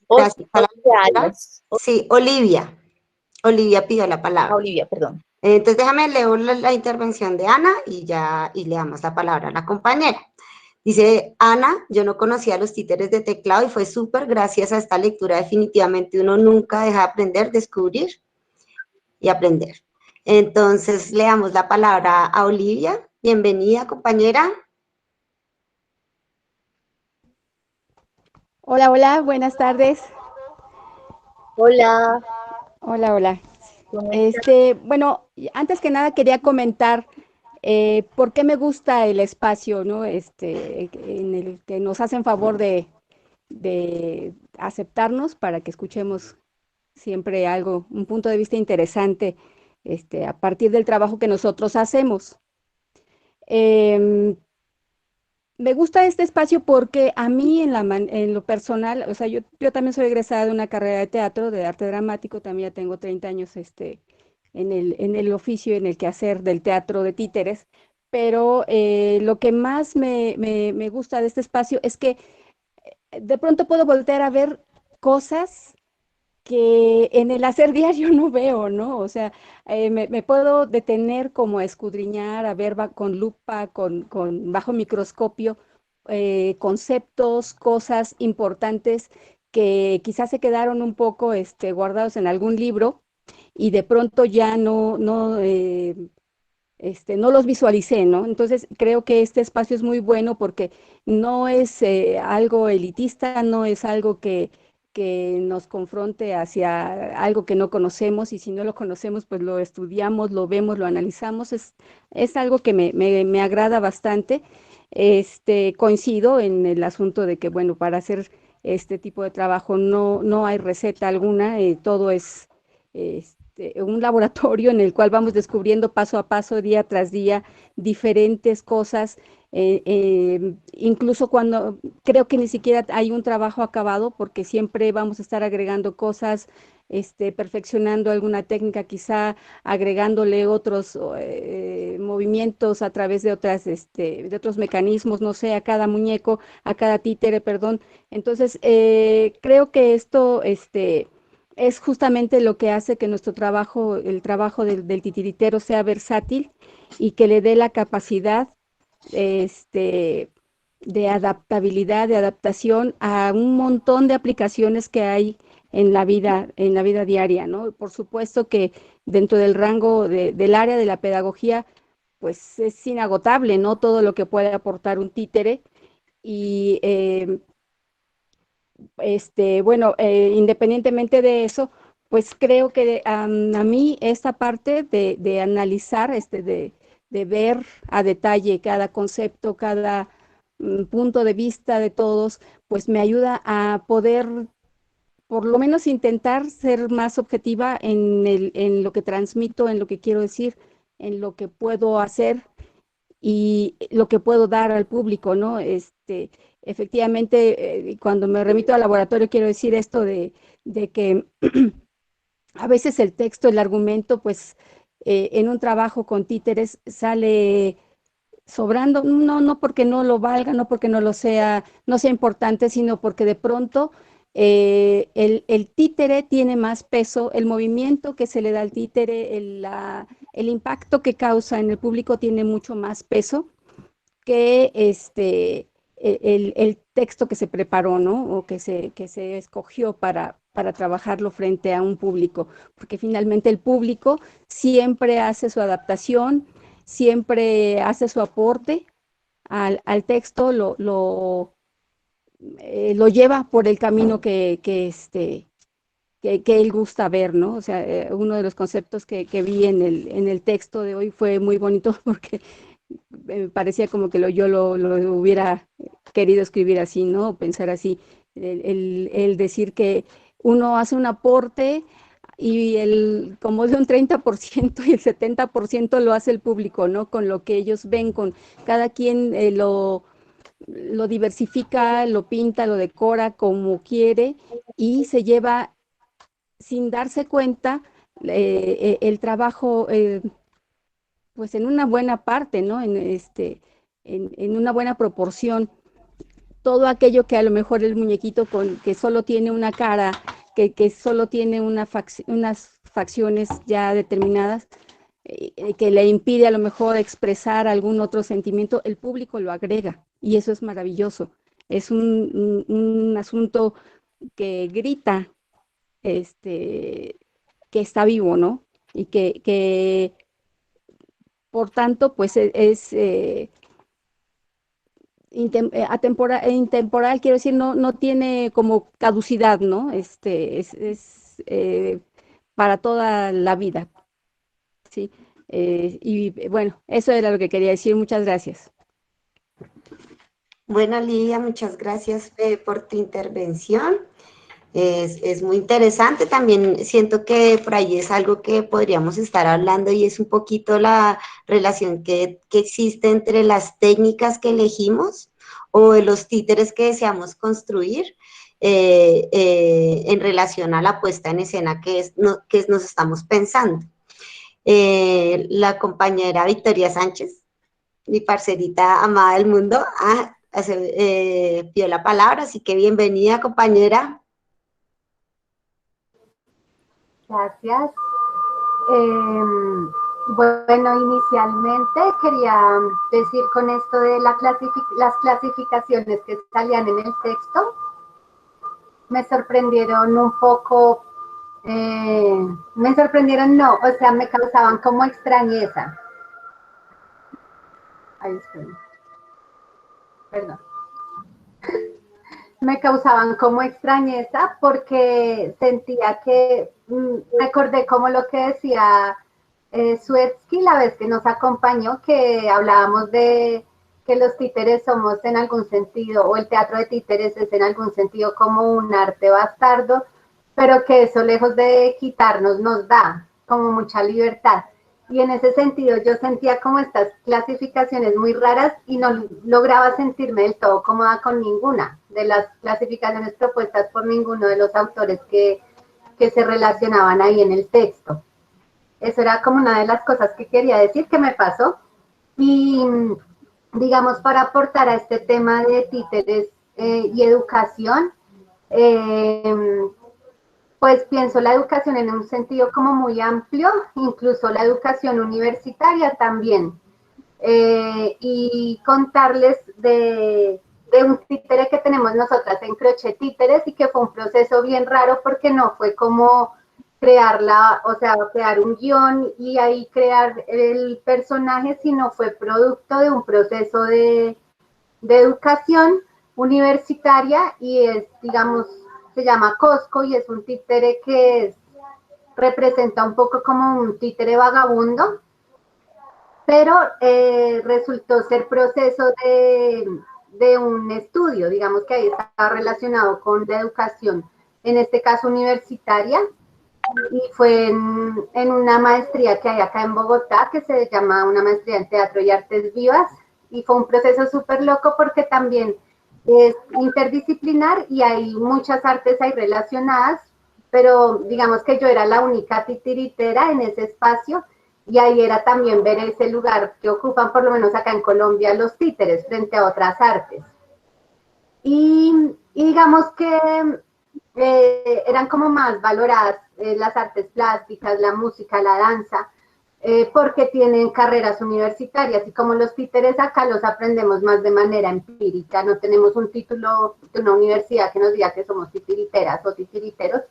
Gracias a la lectura. Sí, Olivia pidió la palabra. Olivia, perdón. Entonces déjame leer la intervención de Ana y le damos la palabra a la compañera. Dice Ana: yo no conocía los títeres de teclado y fue súper gracias a esta lectura. Definitivamente uno nunca deja de aprender, descubrir y aprender. Entonces le damos la palabra a Olivia. Bienvenida, compañera. Hola, hola, buenas tardes. Hola. Hola, hola. ¿Cómo estás? Bueno, antes que nada quería comentar por qué me gusta el espacio, ¿no? En el que nos hacen favor de aceptarnos para que escuchemos siempre algo, un punto de vista interesante, a partir del trabajo que nosotros hacemos. Em, Me gusta este espacio porque a mí en lo personal, o sea, yo también soy egresada de una carrera de teatro, de arte dramático, también ya tengo 30 años en el oficio, en el quehacer del teatro de títeres, pero lo que más me gusta de este espacio es que de pronto puedo voltear a ver cosas que en el hacer diario no veo, ¿no? O sea, me puedo detener como a escudriñar, a ver con lupa, bajo microscopio, conceptos, cosas importantes que quizás se quedaron un poco guardados en algún libro y de pronto ya no los visualicé, ¿no? Entonces creo que este espacio es muy bueno porque no es algo elitista, no es algo que nos confronte hacia algo que no conocemos, y si no lo conocemos, pues lo estudiamos, lo vemos, lo analizamos. Es algo que me agrada bastante. Coincido en el asunto de que, bueno, para hacer este tipo de trabajo no hay receta alguna, todo es un laboratorio en el cual vamos descubriendo paso a paso, día tras día, diferentes cosas, incluso cuando creo que ni siquiera hay un trabajo acabado, porque siempre vamos a estar agregando cosas, perfeccionando alguna técnica, quizá agregándole otros movimientos a través de de otros mecanismos, no sé, a cada muñeco, a cada títere, perdón. Entonces, creo que esto, es justamente lo que hace que nuestro trabajo, el trabajo del titiritero, sea versátil y que le dé la capacidad este, de adaptabilidad, de adaptación a un montón de aplicaciones que hay en la vida diaria, ¿no? Por supuesto que dentro del rango del área de la pedagogía, pues es inagotable, ¿no? Todo lo que puede aportar un títere. Y bueno, independientemente de eso, pues creo que a mí esta parte de analizar, de ver a detalle cada concepto, cada punto de vista de todos, pues me ayuda a poder por lo menos intentar ser más objetiva en lo que transmito, en lo que quiero decir, en lo que puedo hacer y lo que puedo dar al público, ¿no? Efectivamente, cuando me remito al laboratorio, quiero decir esto de que a veces el texto, el argumento, pues en un trabajo con títeres sale sobrando, no porque no lo valga, no porque no lo sea, no sea importante, sino porque de pronto el títere tiene más peso, el movimiento que se le da al títere, el impacto que causa en el público tiene mucho más peso que el texto que se preparó, ¿no? O que se escogió para trabajarlo frente a un público, porque finalmente el público siempre hace su adaptación, siempre hace su aporte al texto, lo lleva por el camino que él gusta ver, ¿no? O sea, uno de los conceptos que vi en el texto de hoy fue muy bonito porque me parecía como que yo lo hubiera querido escribir así, ¿no? Pensar así, el decir que uno hace un aporte y como de un 30% y el 70% lo hace el público, ¿no? Con lo que ellos ven, con cada quien lo diversifica, lo pinta, lo decora como quiere y se lleva sin darse cuenta el trabajo, pues en una buena parte, ¿no? En una buena proporción. Todo aquello que a lo mejor el muñequito que solo tiene una cara, que solo tiene unas facciones ya determinadas, que le impide a lo mejor expresar algún otro sentimiento, el público lo agrega y eso es maravilloso. Es un asunto que grita que está vivo, ¿no? Y que por tanto, pues intemporal, quiero decir, no tiene como caducidad, ¿no? Para toda la vida, ¿sí? Y bueno, eso era lo que quería decir. Muchas gracias. Bueno, Lidia, muchas gracias por tu intervención. Es muy interesante. También siento que por ahí es algo que podríamos estar hablando y es un poquito la relación que existe entre las técnicas que elegimos o los títeres que deseamos construir en relación a la puesta en escena que nos estamos pensando. La compañera Victoria Sánchez, mi parcerita amada del mundo, pidió la palabra, así que bienvenida, compañera. Gracias. Bueno, inicialmente quería decir con esto de las clasificaciones que salían en el texto, me sorprendieron un poco, me sorprendieron no, o sea, me causaban como extrañeza. Ahí estoy. Perdón. Me causaban como extrañeza porque sentía que, recordé como lo que decía Suetsky la vez que nos acompañó, que hablábamos de que los títeres somos en algún sentido, o el teatro de títeres es en algún sentido como un arte bastardo, pero que eso lejos de quitarnos nos da como mucha libertad. Y en ese sentido yo sentía como estas clasificaciones muy raras y no lograba sentirme del todo cómoda con ninguna de las clasificaciones propuestas por ninguno de los autores que se relacionaban ahí en el texto. Eso era como una de las cosas que quería decir que me pasó. Y digamos, para aportar a este tema de títeres y educación, pues pienso la educación en un sentido como muy amplio, incluso la educación universitaria también. Y contarles de un títere que tenemos nosotras en Crochet Títeres y que fue un proceso bien raro porque no fue como crearla, o sea, crear un guión y ahí crear el personaje, sino fue producto de un proceso de educación universitaria y es, digamos, se llama Cosco y es un títere que representa un poco como un títere vagabundo, pero resultó ser proceso de un estudio, digamos que ahí estaba relacionado con la educación, en este caso universitaria, y fue en una maestría que hay acá en Bogotá, que se llama una maestría en Teatro y Artes Vivas, y fue un proceso súper loco porque también es interdisciplinar y hay muchas artes ahí relacionadas, pero digamos que yo era la única titiritera en ese espacio, y ahí era también ver ese lugar que ocupan, por lo menos acá en Colombia, los títeres frente a otras artes. Y digamos que eran como más valoradas las artes plásticas, la música, la danza, porque tienen carreras universitarias y como los títeres acá los aprendemos más de manera empírica, no tenemos un título de una universidad que nos diga que somos titiriteras o titiriteros.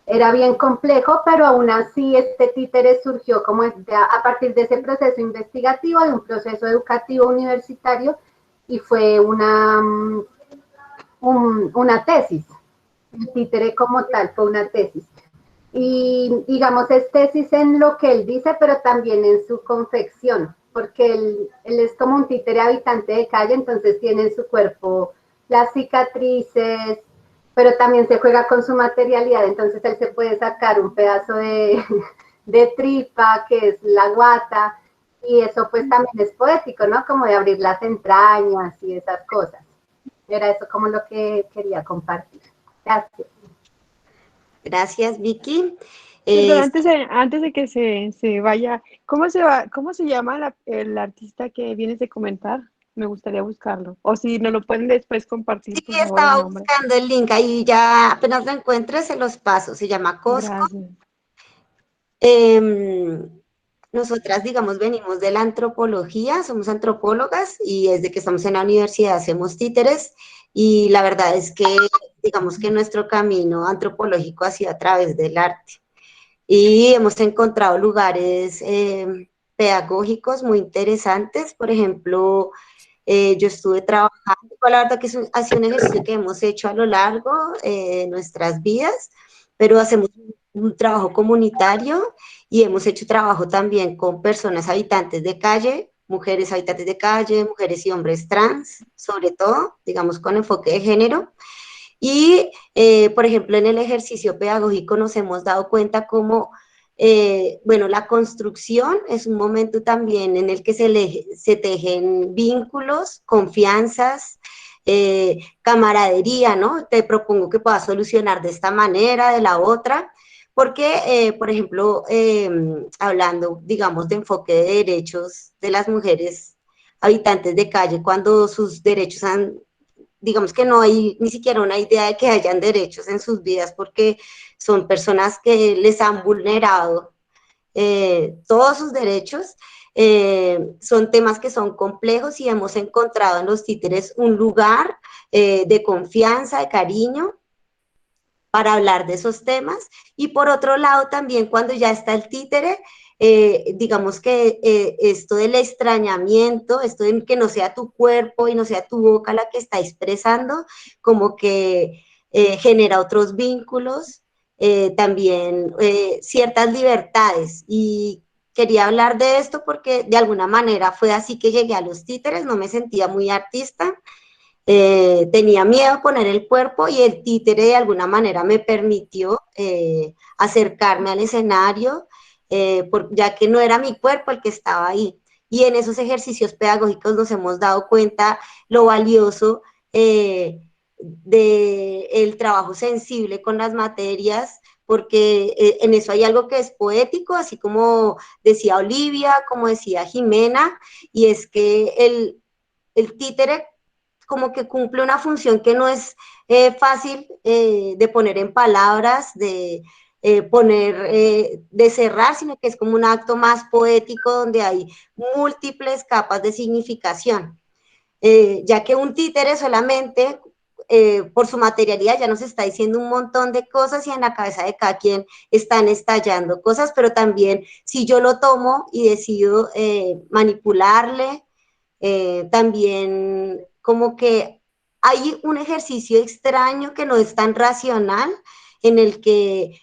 Era bien complejo, pero aún así este títere surgió como a partir de ese proceso investigativo, de un proceso educativo universitario, y fue una tesis. El títere como tal fue una tesis. Y digamos, es tesis en lo que él dice, pero también en su confección, porque él es como un títere habitante de calle, entonces tiene en su cuerpo las cicatrices, pero también se juega con su materialidad, entonces él se puede sacar un pedazo de tripa, que es la guata, y eso pues también es poético, ¿no? Como de abrir las entrañas y esas cosas. Era eso como lo que quería compartir. Gracias. Gracias, Vicky. Pero antes de que se vaya, ¿cómo se llama el artista que vienes de comentar? Me gustaría buscarlo. O si nos lo pueden después compartir, Sí, por favor, el estaba nombre. buscando el link ahí, ya apenas lo encuentres, se los paso. Se llama Cosco. Gracias. Nosotras, digamos, venimos de la antropología, somos antropólogas y desde que estamos en la universidad hacemos títeres y la verdad es que, digamos que nuestro camino antropológico ha sido a través del arte y hemos encontrado lugares pedagógicos muy interesantes. Por ejemplo, yo estuve trabajando, la verdad que ha sido un ejercicio que hemos hecho a lo largo de nuestras vidas, pero hacemos un trabajo comunitario y hemos hecho trabajo también con personas habitantes de calle, mujeres habitantes de calle, mujeres y hombres trans, sobre todo, digamos, con enfoque de género. Y, por ejemplo, en el ejercicio pedagógico nos hemos dado cuenta cómo, bueno, la construcción es un momento también en el que se tejen vínculos, confianzas, camaradería, ¿no? Te propongo que puedas solucionar de esta manera, de la otra, porque, por ejemplo, hablando, digamos, de enfoque de derechos de las mujeres habitantes de calle, cuando sus derechos digamos que no hay ni siquiera una idea de que hayan derechos en sus vidas porque son personas que les han vulnerado todos sus derechos. Son temas que son complejos y hemos encontrado en los títeres un lugar de confianza, de cariño, para hablar de esos temas. Y por otro lado, también cuando ya está el títere, digamos que esto del extrañamiento, esto de que no sea tu cuerpo y no sea tu boca la que está expresando, como que genera otros vínculos, también ciertas libertades. Y quería hablar de esto porque de alguna manera fue así que llegué a los títeres, no me sentía muy artista, tenía miedo a poner el cuerpo y el títere de alguna manera me permitió acercarme al escenario, ya que no era mi cuerpo el que estaba ahí. Y en esos ejercicios pedagógicos nos hemos dado cuenta lo valioso del trabajo sensible con las materias, porque en eso hay algo que es poético, así como decía Olivia, como decía Jimena, y es que el títere como que cumple una función que no es fácil de poner en palabras, de de cerrar, sino que es como un acto más poético donde hay múltiples capas de significación. Ya que un títere solamente, por su materialidad, ya nos está diciendo un montón de cosas y en la cabeza de cada quien están estallando cosas, pero también si yo lo tomo y decido manipularle, también como que hay un ejercicio extraño que no es tan racional, en el que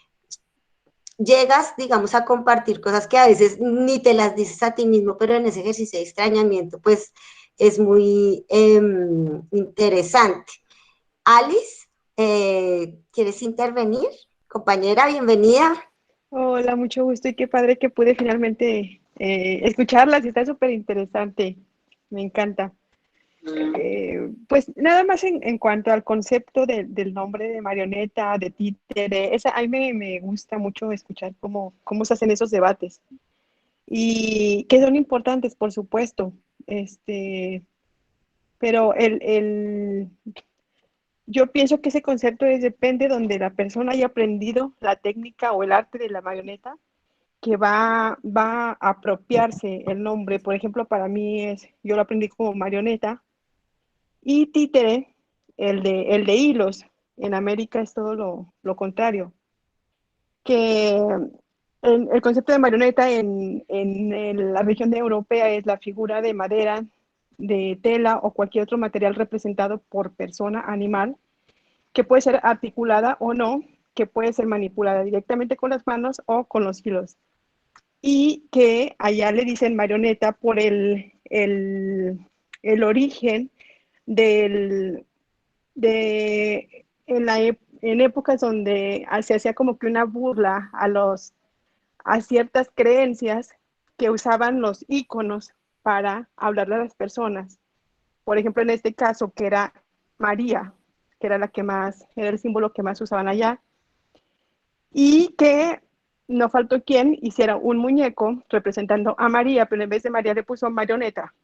llegas, digamos, a compartir cosas que a veces ni te las dices a ti mismo, pero en ese ejercicio de extrañamiento, pues es muy interesante. Alice, ¿quieres intervenir? Compañera, bienvenida. Hola, mucho gusto y qué padre que pude finalmente escucharlas y está súper interesante. Me encanta. Pues nada más en cuanto al concepto del nombre de marioneta, de títere, a mí me gusta mucho escuchar cómo se hacen esos debates y que son importantes, por supuesto, pero yo pienso que ese concepto depende donde la persona haya aprendido la técnica o el arte de la marioneta, que va a apropiarse el nombre. Por ejemplo, para mí yo lo aprendí como marioneta. Y títere, el de hilos. En América es todo lo contrario. Que el concepto de marioneta en la región europea es la figura de madera, de tela o cualquier otro material representado por persona, animal, que puede ser articulada o no, que puede ser manipulada directamente con las manos o con los hilos. Y que allá le dicen marioneta por el origen del, en épocas donde se hacía como que una burla a ciertas creencias que usaban los íconos para hablarle a las personas. Por ejemplo, en este caso, que era María, que era era el símbolo que más usaban allá, y que no faltó quien hiciera un muñeco representando a María, pero en vez de María le puso marioneta,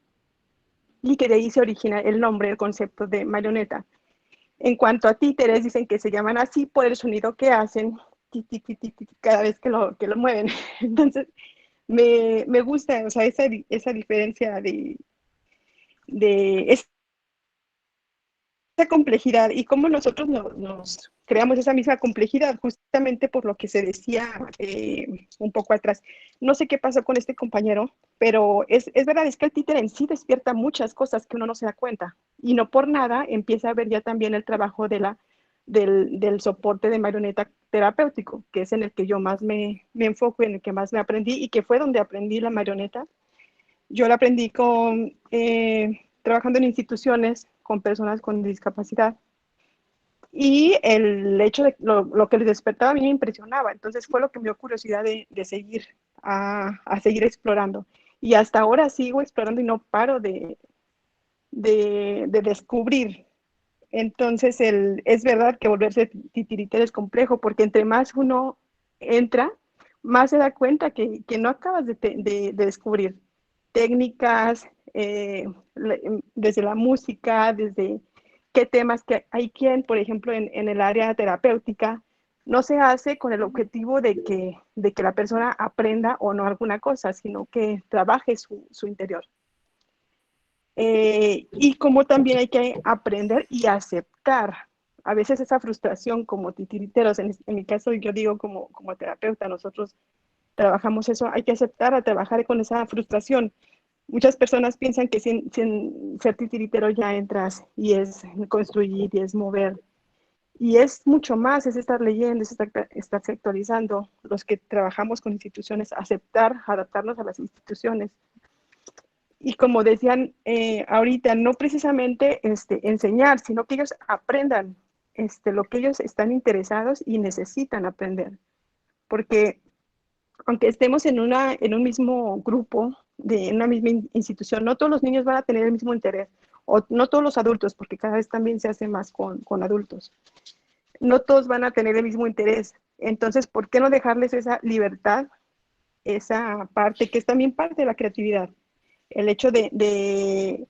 y que de ahí se origina el nombre, el concepto de marioneta. En cuanto a títeres, dicen que se llaman así por el sonido que hacen cada vez que lo mueven. Entonces, me gusta, o sea, esa diferencia de esa complejidad y cómo nosotros nos creamos esa misma complejidad, justamente por lo que se decía un poco atrás. No sé qué pasó con este compañero, pero es verdad, es que el títere en sí despierta muchas cosas que uno no se da cuenta. Y no por nada empieza a ver ya también el trabajo del soporte de marioneta terapéutico, que es en el que yo más me enfoco, en el que más me aprendí y que fue donde aprendí la marioneta. Yo la aprendí trabajando en instituciones con personas con discapacidad. Y el hecho de lo que les despertaba a mí me impresionaba. Entonces fue lo que me dio curiosidad de seguir, a seguir explorando. Y hasta ahora sigo explorando y no paro de descubrir. Entonces es verdad que volverse titiritero es complejo, porque entre más uno entra, más se da cuenta que no acabas de descubrir técnicas, desde la música, desde qué temas que hay quien, por ejemplo, en el área terapéutica, no se hace con el objetivo de que la persona aprenda o no alguna cosa, sino que trabaje su interior. Y como también hay que aprender y aceptar a veces esa frustración como titiriteros, en mi caso yo digo como terapeuta, nosotros trabajamos eso, hay que aceptar a trabajar con esa frustración. Muchas personas piensan que sin ser titiritero ya entras y es construir y es mover. Y es mucho más, es estar leyendo, es estarse actualizando. Los que trabajamos con instituciones, aceptar, adaptarnos a las instituciones. Y como decían ahorita, no precisamente enseñar, sino que ellos aprendan lo que ellos están interesados y necesitan aprender. Porque aunque estemos en un mismo grupo, en una misma institución, no todos los niños van a tener el mismo interés, o no todos los adultos, porque cada vez también se hace más con adultos. No todos van a tener el mismo interés. Entonces, ¿por qué no dejarles esa libertad, esa parte que es también parte de la creatividad? El hecho de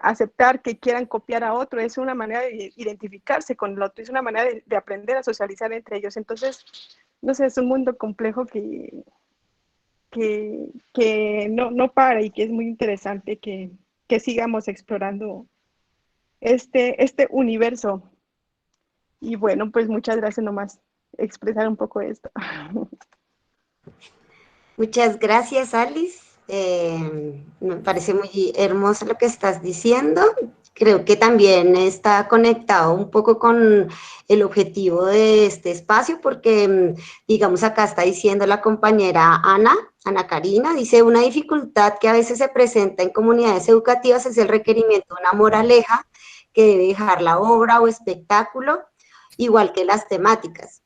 aceptar que quieran copiar a otro es una manera de identificarse con el otro, es una manera de aprender a socializar entre ellos. Entonces, no sé, es un mundo complejo que no para y que es muy interesante que sigamos explorando este universo. Y bueno, pues muchas gracias nomás expresar un poco esto. Muchas gracias, Alice. Me parece muy hermoso lo que estás diciendo. Creo que también está conectado un poco con el objetivo de este espacio, porque, digamos, acá está diciendo la compañera Ana Karina, dice, una dificultad que a veces se presenta en comunidades educativas es el requerimiento de una moraleja que debe dejar la obra o espectáculo, igual que las temáticas.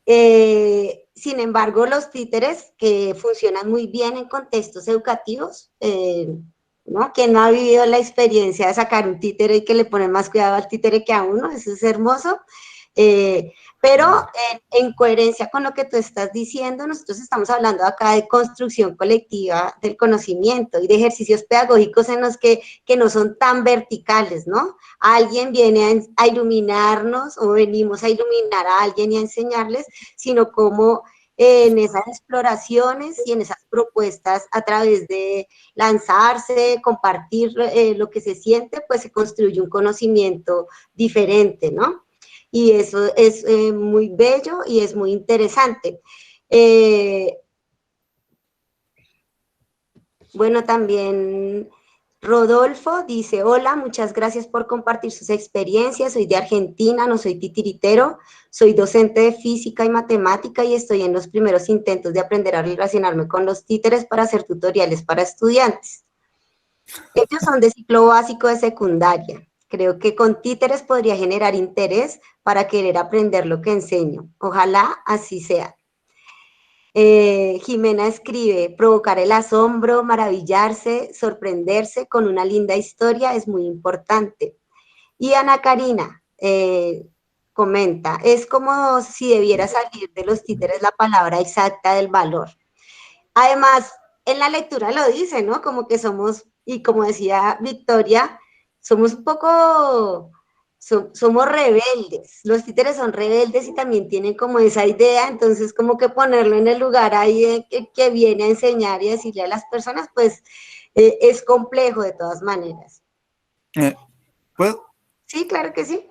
Sin embargo, los títeres que funcionan muy bien en contextos educativos, ¿no? Quien no ha vivido la experiencia de sacar un títere y que le ponen más cuidado al títere que a uno, eso es hermoso. Pero en coherencia con lo que tú estás diciendo, nosotros estamos hablando acá de construcción colectiva del conocimiento y de ejercicios pedagógicos en los que no son tan verticales, ¿no? Alguien viene a iluminarnos o venimos a iluminar a alguien y a enseñarles, sino como en esas exploraciones y en esas propuestas a través de lanzarse, compartir lo que se siente, pues se construye un conocimiento diferente, ¿no? Y eso es muy bello y es muy interesante. Bueno, también Rodolfo dice, hola, muchas gracias por compartir sus experiencias, soy de Argentina, no soy titiritero, soy docente de física y matemática y estoy en los primeros intentos de aprender a relacionarme con los títeres para hacer tutoriales para estudiantes. Ellos son de ciclo básico de secundaria. Creo que con títeres podría generar interés para querer aprender lo que enseño. Ojalá así sea. Jimena escribe, provocar el asombro, maravillarse, sorprenderse con una linda historia es muy importante. Y Ana Karina comenta, es como si debiera salir de los títeres la palabra exacta del valor. Además, en la lectura lo dice, ¿no? Como que somos, y como decía Victoria, somos un poco, somos rebeldes. Los títeres son rebeldes y también tienen como esa idea, entonces como que ponerlo en el lugar ahí que viene a enseñar y decirle a las personas, pues es complejo de todas maneras. ¿Puedo? Sí, claro que sí.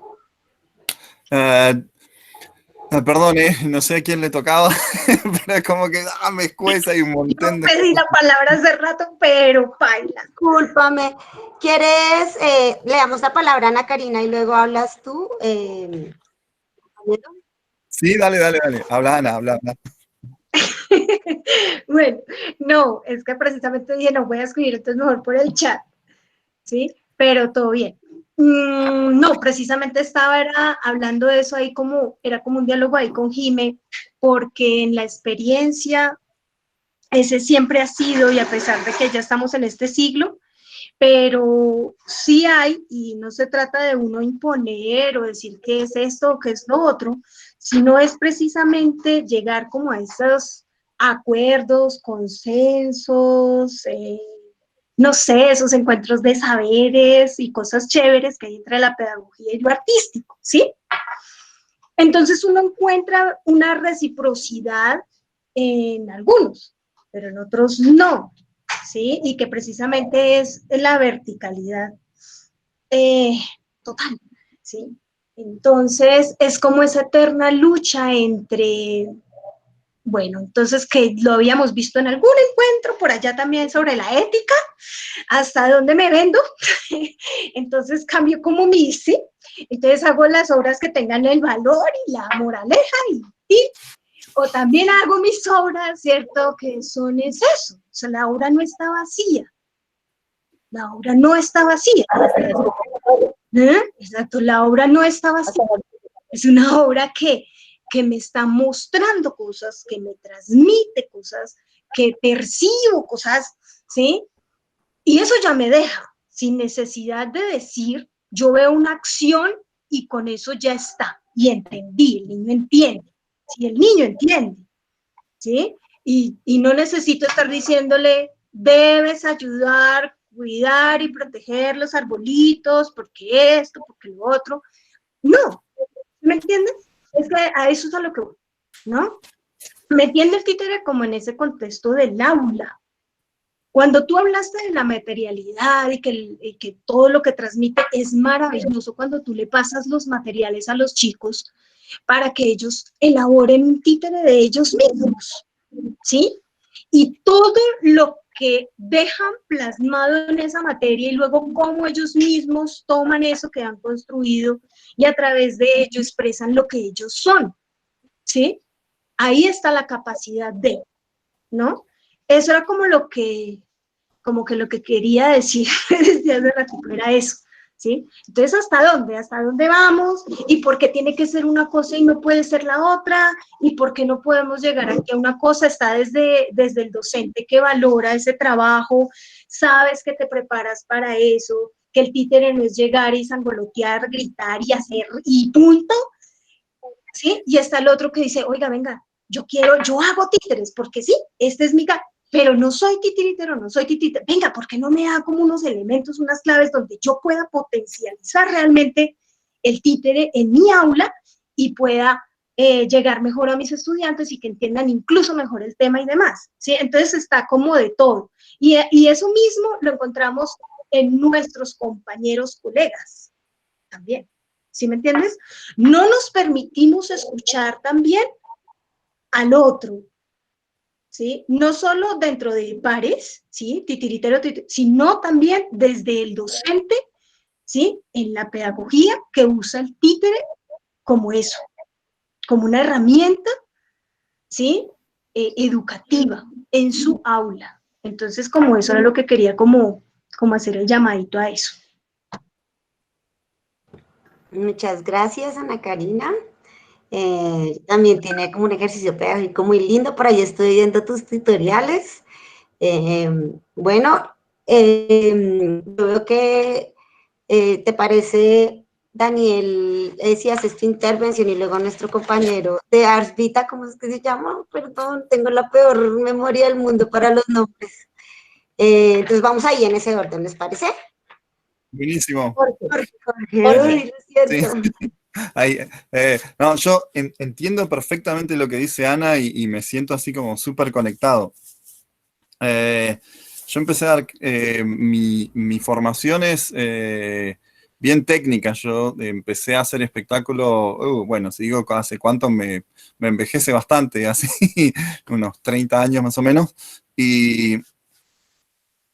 Perdón, no sé a quién le tocaba, pero es como que me escueza y un montón de... Yo pedí la palabra hace rato, pero baila. Discúlpame. ¿Quieres? Le damos la palabra a Ana Karina y luego hablas tú. Sí, dale. Habla, Ana, habla. Bueno, no, es que precisamente dije, no voy a escribir, entonces mejor por el chat, ¿sí? Pero todo bien. No, precisamente estaba hablando de eso ahí era como un diálogo ahí con Jime, porque en la experiencia, ese siempre ha sido, y a pesar de que ya estamos en este siglo, pero sí hay, y no se trata de uno imponer o decir qué es esto o qué es lo otro, sino es precisamente llegar como a esos acuerdos, consensos, no sé, esos encuentros de saberes y cosas chéveres que hay entre la pedagogía y lo artístico, ¿sí? Entonces uno encuentra una reciprocidad en algunos, pero en otros no, ¿sí? Y que precisamente es la verticalidad total, ¿sí? Entonces es como esa eterna lucha entre, bueno, entonces que lo habíamos visto en algún encuentro por allá también sobre la ética, hasta dónde me vendo, entonces cambio como mi sí, entonces hago las obras que tengan el valor y la moraleja o también hago mis obras, ¿cierto? Que son es eso, o sea, la obra no está vacía, la obra no está vacía, exacto, la obra no está vacía, es una obra que me está mostrando cosas, que me transmite cosas, que percibo cosas, ¿sí? Y eso ya me deja, sin necesidad de decir, yo veo una acción y con eso ya está, y entendí, el niño entiende, ¿sí? El niño entiende, ¿sí? Y no necesito estar diciéndole, debes ayudar, cuidar y proteger los arbolitos, porque esto, porque lo otro. No, ¿me entiendes? Es que a eso es a lo que voy, ¿no? Me entiende el títere como en ese contexto del aula. Cuando tú hablaste de la materialidad y que todo lo que transmite es maravilloso, cuando tú le pasas los materiales a los chicos para que ellos elaboren un títere de ellos mismos, ¿sí? Y todo lo que dejan plasmado en esa materia y luego cómo ellos mismos toman eso que han construido y a través de ello expresan lo que ellos son, ¿sí? Ahí está la capacidad de, ¿no? Eso era como lo que quería decir desde hace ratito, era eso, ¿sí? Entonces, ¿hasta dónde? ¿Hasta dónde vamos? ¿Y por qué tiene que ser una cosa y no puede ser la otra? ¿Y por qué no podemos llegar aquí a una cosa? Está desde el docente que valora ese trabajo, sabes que te preparas para eso, que el títere no es llegar y sangolotear, gritar y hacer y punto, ¿sí? Y está el otro que dice, oiga, venga, yo hago títeres, porque sí, este es mi pero no soy titiritero, no soy titiritero. Venga, ¿por qué no me da como unos elementos, unas claves donde yo pueda potencializar realmente el títere en mi aula y pueda llegar mejor a mis estudiantes y que entiendan incluso mejor el tema y demás, ¿sí? Entonces está como de todo. Y eso mismo lo encontramos en nuestros compañeros colegas también, ¿sí me entiendes? No nos permitimos escuchar también al otro, ¿sí? No solo dentro de pares, ¿sí? Titiritero, sino también desde el docente, ¿sí? En la pedagogía que usa el títere como eso, como una herramienta, ¿sí? Educativa en su aula. Entonces, como eso era lo que quería como hacer el llamadito a eso. Muchas gracias, Ana Karina. También tiene como un ejercicio pedagógico muy lindo, por ahí estoy viendo tus tutoriales. Bueno, yo veo que te parece, Daniel, si haces tu intervención y luego nuestro compañero de Ars Vita, ¿cómo es que se llama? Perdón, tengo la peor memoria del mundo para los nombres. Entonces vamos ahí en ese orden, ¿les parece? Buenísimo. Jorge, uy, lo siento. Sí. Ahí, no, yo entiendo perfectamente lo que dice Ana y me siento así como súper conectado. Yo empecé a dar, mi formación es bien técnica. Yo empecé a hacer espectáculo, bueno, si digo hace cuánto, me envejece bastante, así, unos 30 años más o menos.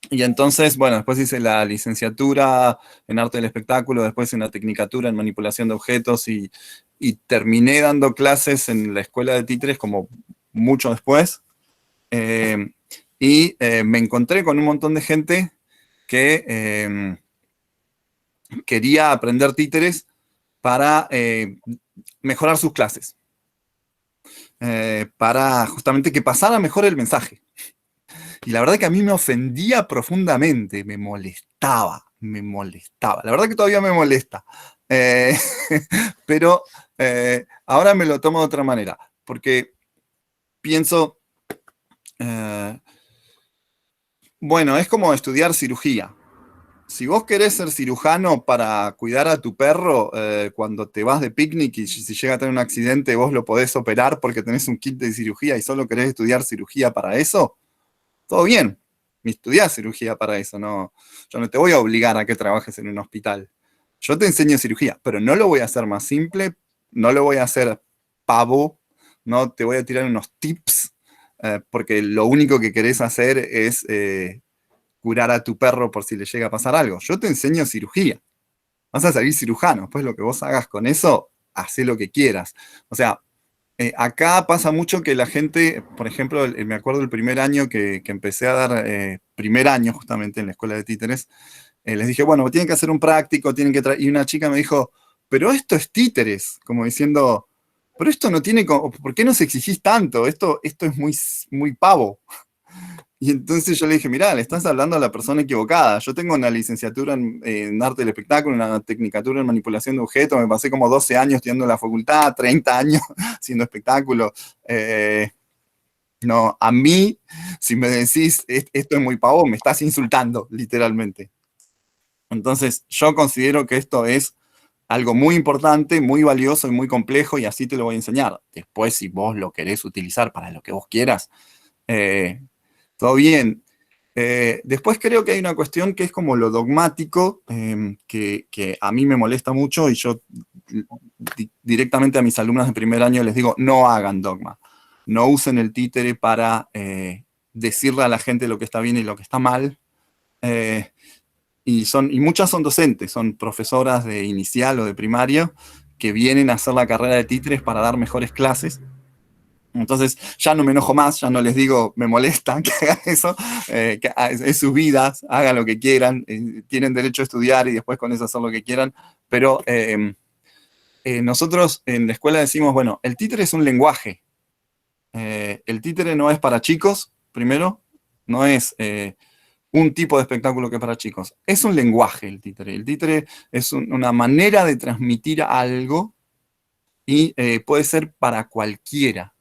Y entonces, bueno, después hice la licenciatura en arte del espectáculo, después una tecnicatura en manipulación de objetos y terminé dando clases en la escuela de títeres como mucho después. Me encontré con un montón de gente que quería aprender títeres para mejorar sus clases, para justamente que pasara mejor el mensaje. Y la verdad que a mí me ofendía profundamente, me molestaba. La verdad que todavía me molesta. Pero ahora me lo tomo de otra manera, porque pienso, bueno, es como estudiar cirugía. si vos querés ser cirujano para cuidar a tu perro cuando te vas de picnic y si llega a tener un accidente vos lo podés operar porque tenés un kit de cirugía y solo querés estudiar cirugía para eso, todo bien. Estudiás cirugía para eso, no, yo no te voy a obligar a que trabajes en un hospital. Yo te enseño cirugía, pero no lo voy a hacer más simple, no lo voy a hacer pavo, no te voy a tirar unos tips, porque lo único que querés hacer es curar a tu perro por si le llega a pasar algo. Yo te enseño cirugía. Vas a salir cirujano. Después lo que vos hagas con eso, hacé lo que quieras. O sea, acá pasa mucho que la gente, por ejemplo, me acuerdo el primer año que empecé a dar, primer año justamente en la escuela de títeres, les dije, bueno, tienen que hacer un práctico, tienen que y una chica me dijo, pero esto es títeres, como diciendo, pero esto no tiene, ¿por qué nos exigís tanto? Esto es muy, muy pavo. Y entonces yo le dije, mirá, le estás hablando a la persona equivocada. Yo tengo una licenciatura en arte del espectáculo, una tecnicatura en manipulación de objetos, me pasé como 12 años estudiando en la facultad, 30 años haciendo espectáculo. No, a mí, si me decís, esto es muy pavo, me estás insultando, literalmente. Entonces, yo considero que esto es algo muy importante, muy valioso y muy complejo, y así te lo voy a enseñar. Después, si vos lo querés utilizar para lo que vos quieras, todo bien. Después creo que hay una cuestión que es como lo dogmático, que a mí me molesta mucho, y yo directamente a mis alumnos de primer año les digo, no hagan dogma. No usen el títere para decirle a la gente lo que está bien y lo que está mal. Y muchas son docentes, son profesoras de inicial o de primario que vienen a hacer la carrera de títeres para dar mejores clases. Entonces ya no me enojo más, ya no les digo, me molesta que hagan eso, que es sus vidas, hagan lo que quieran, tienen derecho a estudiar y después con eso hacer lo que quieran, pero nosotros en la escuela decimos, bueno, el títere es un lenguaje. El títere no es para chicos, primero, no es un tipo de espectáculo que es para chicos. Es un lenguaje el títere. El títere es una manera de transmitir algo y puede ser para cualquiera.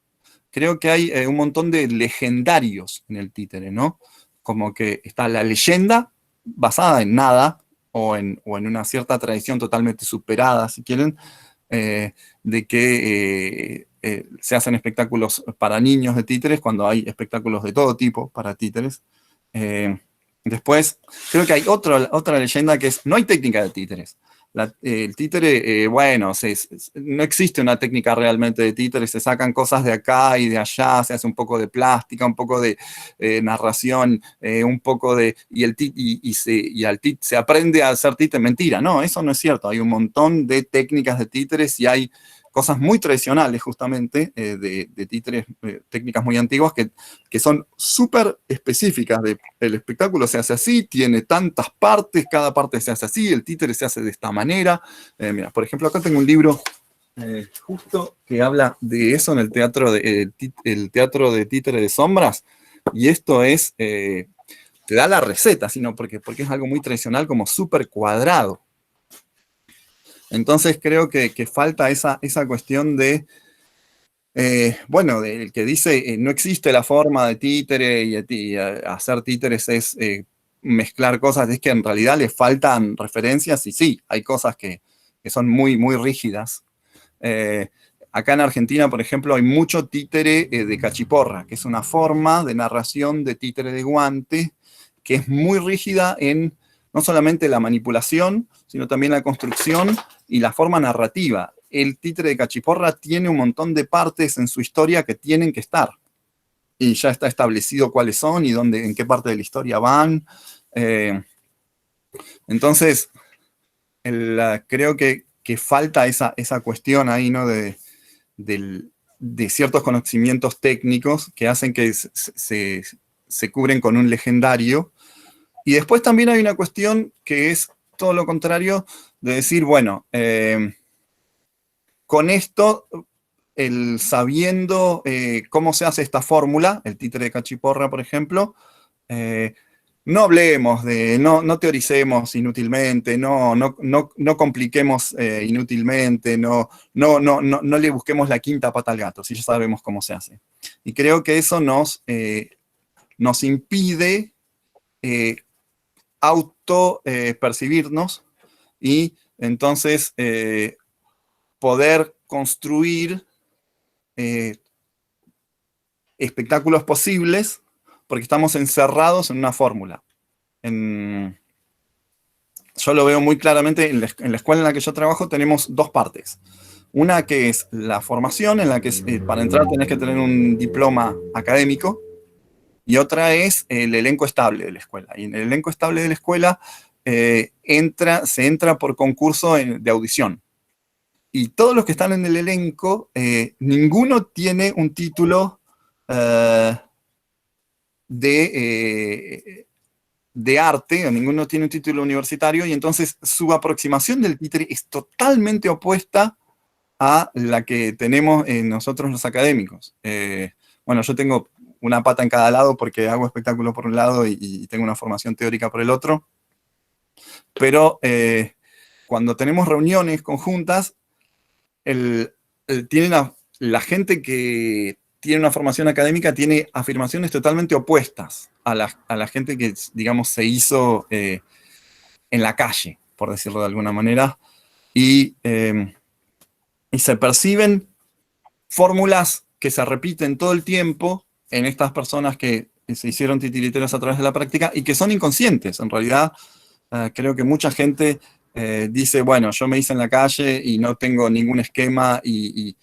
Creo que hay un montón de legendarios en el títere, ¿no? Como que está la leyenda basada en nada o en una cierta tradición totalmente superada, si quieren, de que se hacen espectáculos para niños de títeres cuando hay espectáculos de todo tipo para títeres. Después, creo que hay otra leyenda que es, no hay técnica de títeres. El títere, bueno, no existe una técnica realmente de títere, se sacan cosas de acá y de allá, se hace un poco de plástica, un poco de narración, un poco de... se aprende a hacer títere. Mentira, no, eso no es cierto. Hay un montón de técnicas de títeres y hay cosas muy tradicionales justamente de títeres, técnicas muy antiguas que son súper específicas. El espectáculo se hace así, tiene tantas partes, cada parte se hace así, el títere se hace de esta manera. Mira, por ejemplo, acá tengo un libro justo que habla de eso en el teatro de títere de sombras, y esto es, te da la receta, sino porque es algo muy tradicional, como súper cuadrado. Entonces creo que falta esa cuestión de, bueno, del que dice no existe la forma de títere y hacer títeres es mezclar cosas, es que en realidad le faltan referencias y sí, hay cosas que son muy, muy rígidas. Acá en Argentina, por ejemplo, hay mucho títere de cachiporra, que es una forma de narración de títere de guante que es muy rígida en no solamente la manipulación, sino también la construcción y la forma narrativa. El títere de cachiporra tiene un montón de partes en su historia que tienen que estar. Y ya está establecido cuáles son y en qué parte de la historia van. Entonces, creo que falta esa cuestión ahí, ¿no? De ciertos conocimientos técnicos que hacen que se cubren con un legendario. Y después también hay una cuestión que es todo lo contrario, de decir, bueno, con esto, sabiendo cómo se hace esta fórmula, el títere de cachiporra, por ejemplo, no hablemos no teoricemos inútilmente, no compliquemos inútilmente, no le busquemos la quinta pata al gato, si ya sabemos cómo se hace. Y creo que eso nos impide auto percibirnos y entonces poder construir espectáculos posibles porque estamos encerrados en una fórmula. Yo lo veo muy claramente en la escuela en la que yo trabajo. Tenemos dos partes. Una que es la formación, en la que para entrar tenés que tener un diploma académico, y otra es el elenco estable de la escuela. Y en el elenco estable de la escuela se entra por concurso de audición. Y todos los que están en el elenco, ninguno tiene un título de arte, o ninguno tiene un título universitario, y entonces su aproximación del títere es totalmente opuesta a la que tenemos nosotros los académicos. Bueno, yo tengo una pata en cada lado porque hago espectáculo por un lado y tengo una formación teórica por el otro, pero cuando tenemos reuniones conjuntas, la gente que tiene una formación académica tiene afirmaciones totalmente opuestas a la gente que, digamos, se hizo en la calle, por decirlo de alguna manera, y se perciben fórmulas que se repiten todo el tiempo en estas personas que se hicieron titiriteros a través de la práctica y que son inconscientes. En realidad, creo que mucha gente dice, bueno, yo me hice en la calle y no tengo ningún esquema, y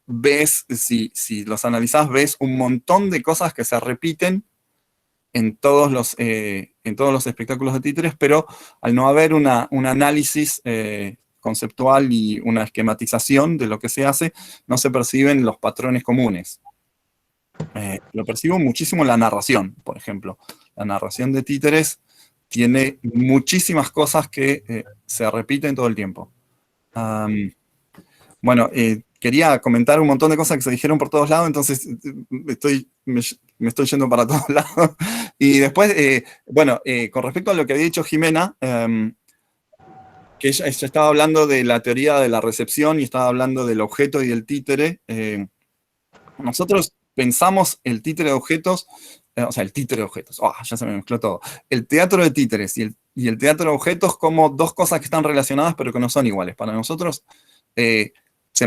ves, si los analizás, ves un montón de cosas que se repiten en todos los espectáculos de títeres, pero al no haber un análisis conceptual y una esquematización de lo que se hace, no se perciben los patrones comunes. Lo percibo muchísimo en la narración, por ejemplo. La narración de títeres tiene muchísimas cosas que se repiten todo el tiempo. Bueno, quería comentar un montón de cosas que se dijeron por todos lados, entonces me estoy yendo para todos lados. Y después, bueno, con respecto a lo que había dicho Jimena, que ella estaba hablando de la teoría de la recepción y estaba hablando del objeto y del títere. Nosotros pensamos el títere de objetos, o sea, el títere de objetos, ya se me mezcló todo. El teatro de títeres y el teatro de objetos como dos cosas que están relacionadas pero que no son iguales. Para nosotros se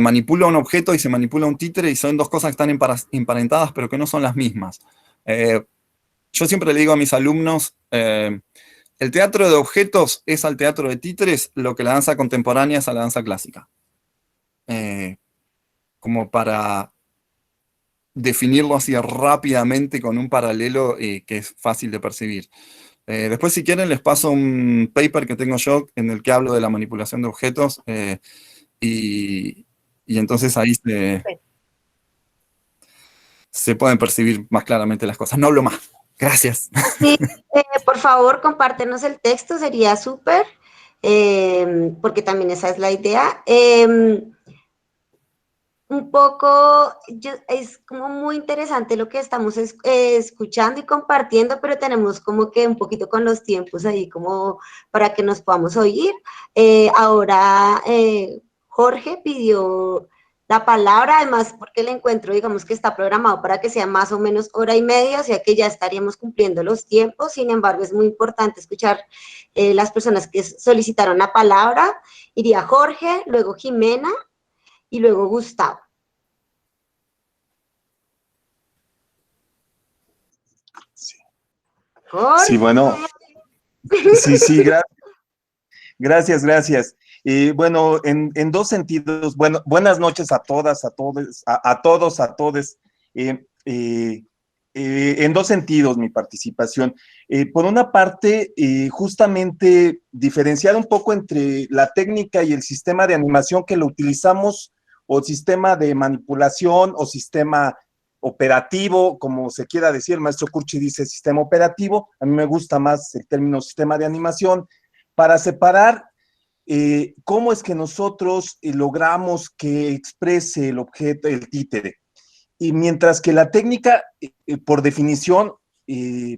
manipula un objeto y se manipula un títere y son dos cosas que están emparentadas pero que no son las mismas. Yo siempre le digo a mis alumnos, el teatro de objetos es al teatro de títeres lo que la danza contemporánea es a la danza clásica. Como para definirlo así rápidamente con un paralelo que es fácil de percibir. Después, si quieren, les paso un paper que tengo yo en el que hablo de la manipulación de objetos y entonces ahí se pueden percibir más claramente las cosas. No hablo más. Gracias. Sí, por favor, compártenos el texto, sería súper, porque también esa es la idea. Un poco, es como muy interesante lo que estamos escuchando y compartiendo, pero tenemos como que un poquito con los tiempos ahí como para que nos podamos oír. Ahora Jorge pidió la palabra, además porque el encuentro, digamos que está programado para que sea más o menos hora y media, o sea que ya estaríamos cumpliendo los tiempos. Sin embargo, es muy importante escuchar las personas que solicitaron la palabra. Iría Jorge, luego Jimena, y luego Gustavo. Sí, Jorge. sí, bueno. Sí, gracias. Bueno, en dos sentidos. Bueno, buenas noches a todas, a todos, a todos. En dos sentidos mi participación. Por una parte, justamente diferenciar un poco entre la técnica y el sistema de animación que lo utilizamos, o sistema de manipulación, o sistema operativo, como se quiera decir. El maestro Curchi dice sistema operativo, a mí me gusta más el término sistema de animación, para separar cómo es que nosotros logramos que exprese el objeto, el títere. Y mientras que la técnica, por definición,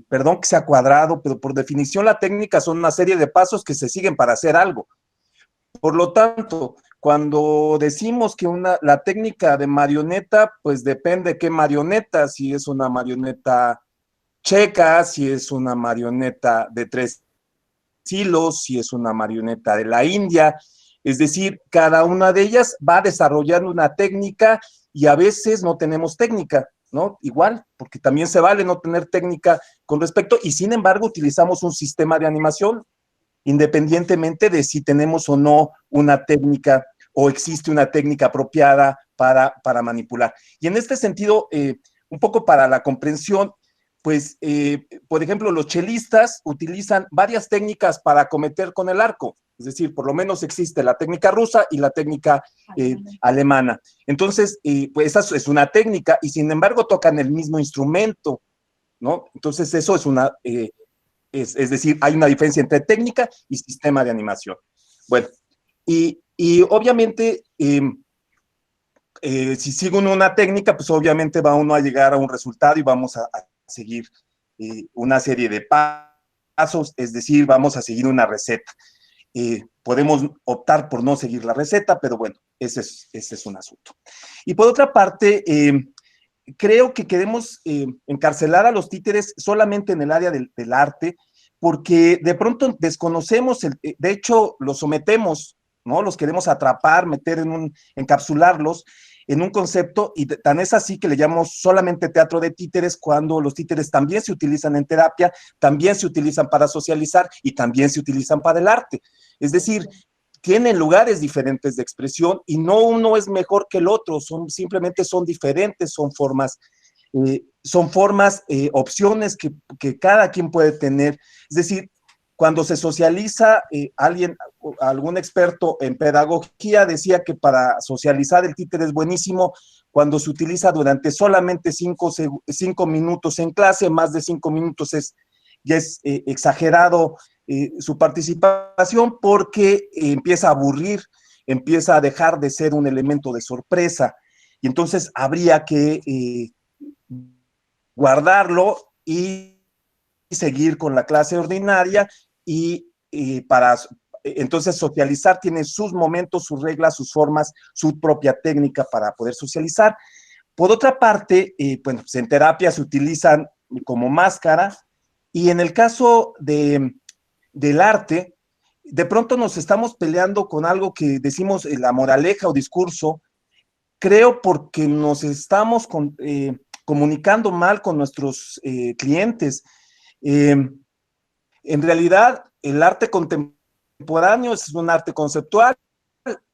perdón que sea cuadrado, pero por definición la técnica son una serie de pasos que se siguen para hacer algo. Por lo tanto, cuando decimos que la técnica de marioneta, pues depende qué marioneta, si es una marioneta checa, si es una marioneta de 3 hilos, si es una marioneta de la India. Es decir, cada una de ellas va desarrollando una técnica y a veces no tenemos técnica, ¿no? Igual, porque también se vale no tener técnica con respecto, y sin embargo utilizamos un sistema de animación, independientemente de si tenemos o no una técnica o existe una técnica apropiada para manipular. Y en este sentido, un poco para la comprensión, pues, por ejemplo, los chelistas utilizan varias técnicas para acometer con el arco. Es decir, por lo menos existe la técnica rusa y la técnica alemana. Entonces, pues esa es una técnica y sin embargo tocan el mismo instrumento, ¿no? Entonces, eso es una, es decir, hay una diferencia entre técnica y sistema de animación. Bueno, y obviamente, si sigo una técnica, pues obviamente va uno a llegar a un resultado y vamos a seguir una serie de pasos, es decir, vamos a seguir una receta. Podemos optar por no seguir la receta, pero bueno, ese es un asunto. Y por otra parte, creo que queremos encarcelar a los títeres solamente en el área del arte, porque de pronto desconocemos, de hecho, los sometemos, ¿no? Los queremos atrapar, encapsularlos en un concepto, y tan es así que le llamamos solamente teatro de títeres, cuando los títeres también se utilizan en terapia, también se utilizan para socializar y también se utilizan para el arte. Es decir, tienen lugares diferentes de expresión y no uno es mejor que el otro, simplemente son diferentes, son formas, opciones que cada quien puede tener. Es decir, cuando se socializa, algún experto en pedagogía decía que para socializar el títere es buenísimo cuando se utiliza durante solamente 5 minutos en clase, más de 5 minutos ya es exagerado su participación, porque empieza a aburrir, empieza a dejar de ser un elemento de sorpresa, y entonces habría que guardarlo y seguir con la clase ordinaria, y entonces socializar tiene sus momentos, sus reglas, sus formas, su propia técnica para poder socializar. Por otra parte, bueno, pues en terapia se utilizan como máscara, y en el caso del arte, de pronto nos estamos peleando con algo que decimos la moraleja o discurso, creo porque nos estamos comunicando mal con nuestros clientes. En realidad, el arte contemporáneo es un arte conceptual,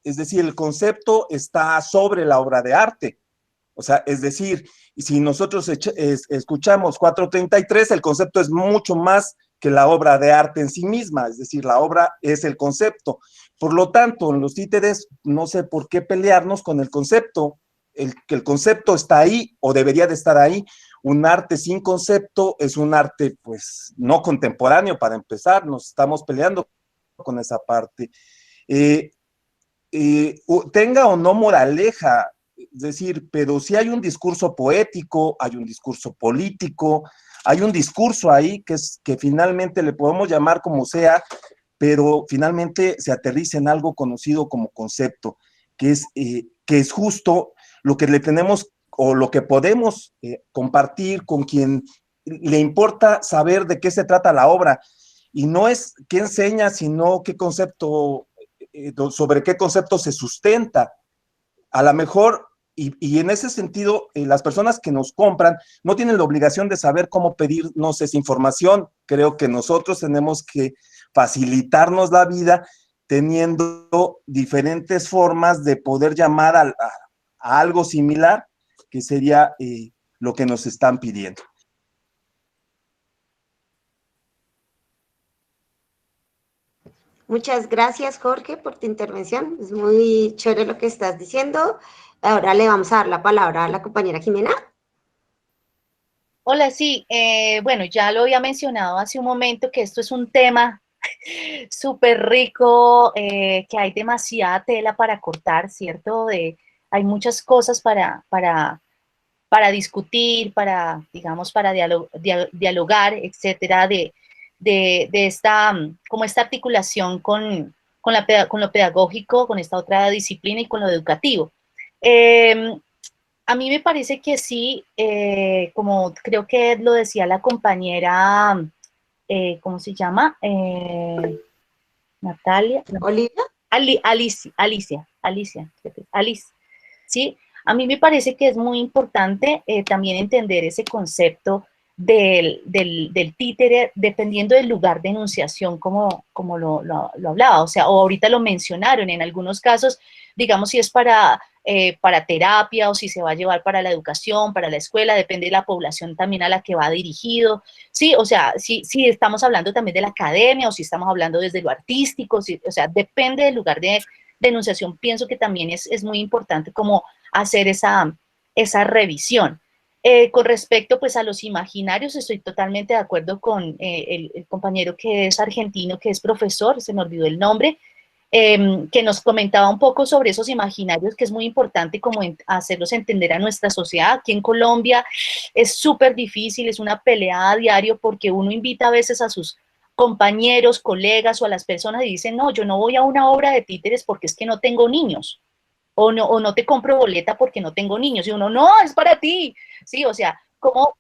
es decir, el concepto está sobre la obra de arte. O sea, es decir, si nosotros escuchamos 433, el concepto es mucho más que la obra de arte en sí misma, es decir, la obra es el concepto. Por lo tanto, en los títeres no sé por qué pelearnos con el concepto, que el concepto está ahí o debería de estar ahí. Un arte sin concepto es un arte, pues, no contemporáneo. Para empezar, nos estamos peleando con esa parte. Tenga o no moraleja, es decir, pero si hay un discurso poético, hay un discurso político, hay un discurso ahí que finalmente le podemos llamar como sea, pero finalmente se aterriza en algo conocido como concepto, que es justo lo que le tenemos o lo que podemos compartir con quien le importa saber de qué se trata la obra. Y no es qué enseña, sino qué concepto, sobre qué concepto se sustenta. A lo mejor, y en ese sentido, las personas que nos compran no tienen la obligación de saber cómo pedirnos esa información. Creo que nosotros tenemos que facilitarnos la vida teniendo diferentes formas de poder llamar a algo similar, que sería lo que nos están pidiendo. Muchas gracias, Jorge, por tu intervención. Es muy chévere lo que estás diciendo. Ahora le vamos a dar la palabra a la compañera Jimena. Hola, sí, bueno, ya lo había mencionado hace un momento que esto es un tema súper rico, que hay demasiada tela para cortar, ¿cierto? Hay muchas cosas para discutir, digamos, para dialogar, etcétera, de esta, como esta articulación con lo pedagógico, con esta otra disciplina y con lo educativo. A mí me parece que sí, como creo que lo decía la compañera, ¿cómo se llama? Natalia. Olivia. Alicia, Alice, ¿sí? A mí me parece que es muy importante también entender ese concepto del títere, dependiendo del lugar de enunciación, como lo hablaba, o sea, o ahorita lo mencionaron, en algunos casos, digamos, si es para terapia o si se va a llevar para la educación, para la escuela, depende de la población también a la que va dirigido, sí, o sea, si estamos hablando también de la academia o si estamos hablando desde lo artístico, si, o sea, depende del lugar de enunciación, pienso que también es muy importante como hacer esa revisión. Con respecto pues a los imaginarios, estoy totalmente de acuerdo con el compañero que es argentino, que es profesor, se me olvidó el nombre, que nos comentaba un poco sobre esos imaginarios, que es muy importante como hacerlos entender a nuestra sociedad. Aquí en Colombia es súper difícil, es una pelea a diario porque uno invita a veces a sus compañeros, colegas o a las personas y dicen, no, yo no voy a una obra de títeres porque es que no tengo niños. O no te compro boleta porque no tengo niños. Y uno, no, es para ti. Sí, o sea, ¿cómo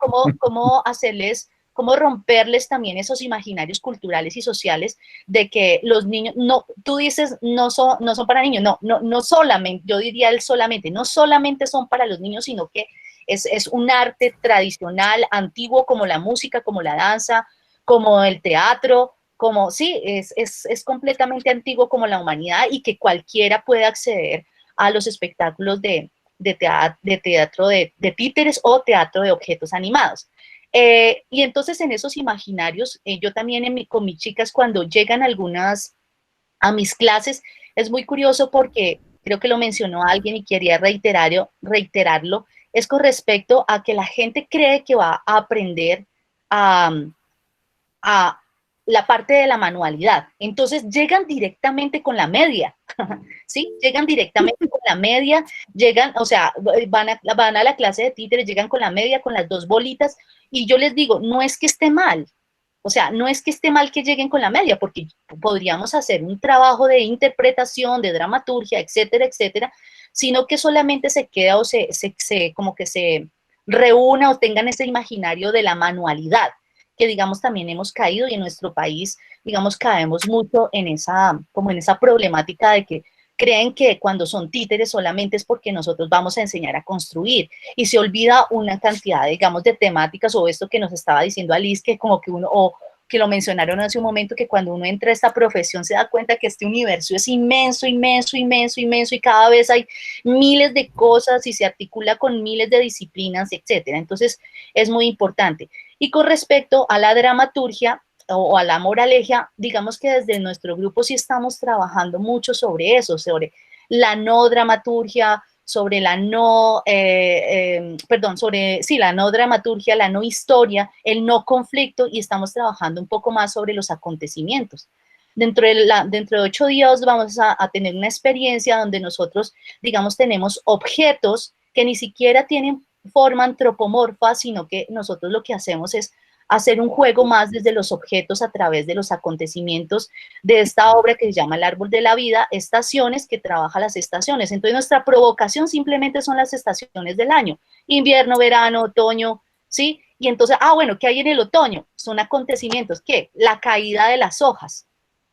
hacerles, cómo romperles también esos imaginarios culturales y sociales de que los niños, no, tú dices, no son para niños, no solamente, yo diría el solamente, no solamente son para los niños, sino que es un arte tradicional, antiguo, como la música, como la danza, como el teatro, como, sí, es completamente antiguo como la humanidad y que cualquiera puede acceder a los espectáculos de teatro de títeres o teatro de objetos animados. Y entonces en esos imaginarios, yo también con mis chicas cuando llegan algunas a mis clases, es muy curioso porque creo que lo mencionó alguien y quería reiterarlo, es con respecto a que la gente cree que va a aprender a la parte de la manualidad. Entonces llegan directamente con la media, ¿sí? Llegan directamente con la media, llegan, o sea, van a la clase de títeres, llegan con la media, con las dos bolitas, y yo les digo, no es que esté mal, o sea, no es que esté mal que lleguen con la media, porque podríamos hacer un trabajo de interpretación, de dramaturgia, etcétera, etcétera, sino que solamente se queda o como que se reúna o tengan ese imaginario de la manualidad, que digamos también hemos caído y en nuestro país, digamos, caemos mucho en como en esa problemática de que creen que cuando son títeres solamente es porque nosotros vamos a enseñar a construir y se olvida una cantidad, digamos, de temáticas o esto que nos estaba diciendo Alice, que como que uno, o que lo mencionaron hace un momento, que cuando uno entra a esta profesión se da cuenta que este universo es inmenso, inmenso, inmenso, inmenso y cada vez hay miles de cosas y se articula con miles de disciplinas, etcétera. Entonces, es muy importante. Y con respecto a la dramaturgia o a la moraleja, digamos que desde nuestro grupo sí estamos trabajando mucho sobre eso, sobre la no dramaturgia, sobre la no, la no dramaturgia, la no historia, el no conflicto, y estamos trabajando un poco más sobre los acontecimientos. Dentro de 8 días vamos a tener una experiencia donde nosotros, digamos, tenemos objetos que ni siquiera tienen forma antropomorfa, sino que nosotros lo que hacemos es hacer un juego más desde los objetos a través de los acontecimientos de esta obra que se llama El Árbol de la Vida, Estaciones, que trabaja las estaciones. Entonces nuestra provocación simplemente son las estaciones del año, invierno, verano, otoño, ¿sí? Y entonces, bueno, ¿qué hay en el otoño? Son acontecimientos, ¿qué? La caída de las hojas.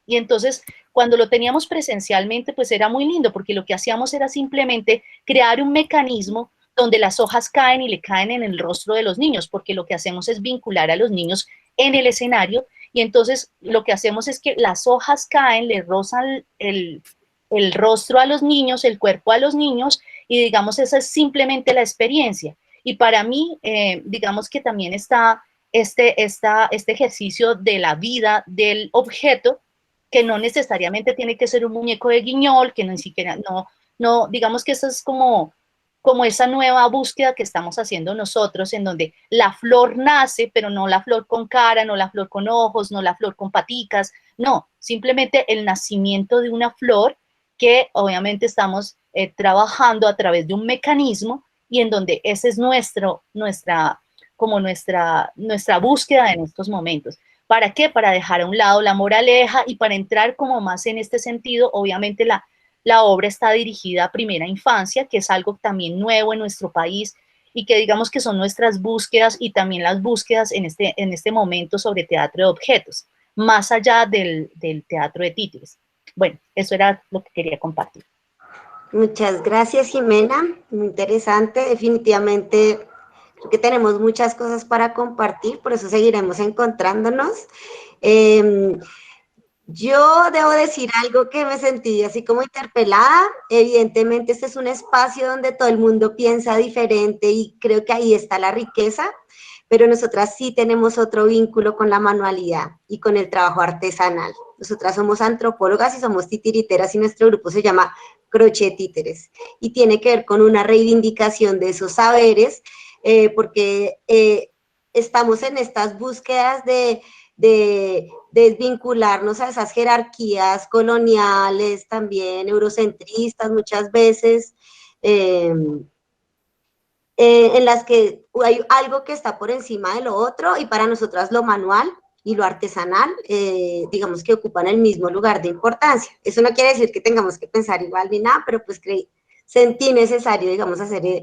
Y entonces, cuando lo teníamos presencialmente, pues era muy lindo, porque lo que hacíamos era simplemente crear un mecanismo donde las hojas caen y le caen en el rostro de los niños, porque lo que hacemos es vincular a los niños en el escenario, y entonces lo que hacemos es que las hojas caen, le rozan el rostro a los niños, el cuerpo a los niños, y digamos, esa es simplemente la experiencia. Y para mí, digamos que también está este ejercicio de la vida del objeto, que no necesariamente tiene que ser un muñeco de guiñol, que ni siquiera, no, digamos que eso es como esa nueva búsqueda que estamos haciendo nosotros, en donde la flor nace, pero no la flor con cara, no la flor con ojos, no la flor con paticas, no, simplemente el nacimiento de una flor que obviamente estamos trabajando a través de un mecanismo y en donde esa es nuestra búsqueda en estos momentos. ¿Para qué? Para dejar a un lado la moraleja y para entrar como más en este sentido, obviamente la obra está dirigida a primera infancia, que es algo también nuevo en nuestro país y que digamos que son nuestras búsquedas y también las búsquedas en este momento sobre teatro de objetos, más allá del teatro de títeres. Bueno, eso era lo que quería compartir. Muchas gracias, Jimena. Muy interesante. Definitivamente creo que tenemos muchas cosas para compartir, por eso seguiremos encontrándonos. Yo debo decir algo que me sentí así como interpelada. Evidentemente, este es un espacio donde todo el mundo piensa diferente y creo que ahí está la riqueza, pero nosotras sí tenemos otro vínculo con la manualidad y con el trabajo artesanal. Nosotras somos antropólogas y somos titiriteras y nuestro grupo se llama Crochet Títeres y tiene que ver con una reivindicación de esos saberes porque estamos en estas búsquedas de desvincularnos a esas jerarquías coloniales, también eurocentristas muchas veces, en las que hay algo que está por encima de lo otro y para nosotras lo manual y lo artesanal, digamos que ocupan el mismo lugar de importancia. Eso no quiere decir que tengamos que pensar igual ni nada, pero pues sentí necesario, digamos, hacer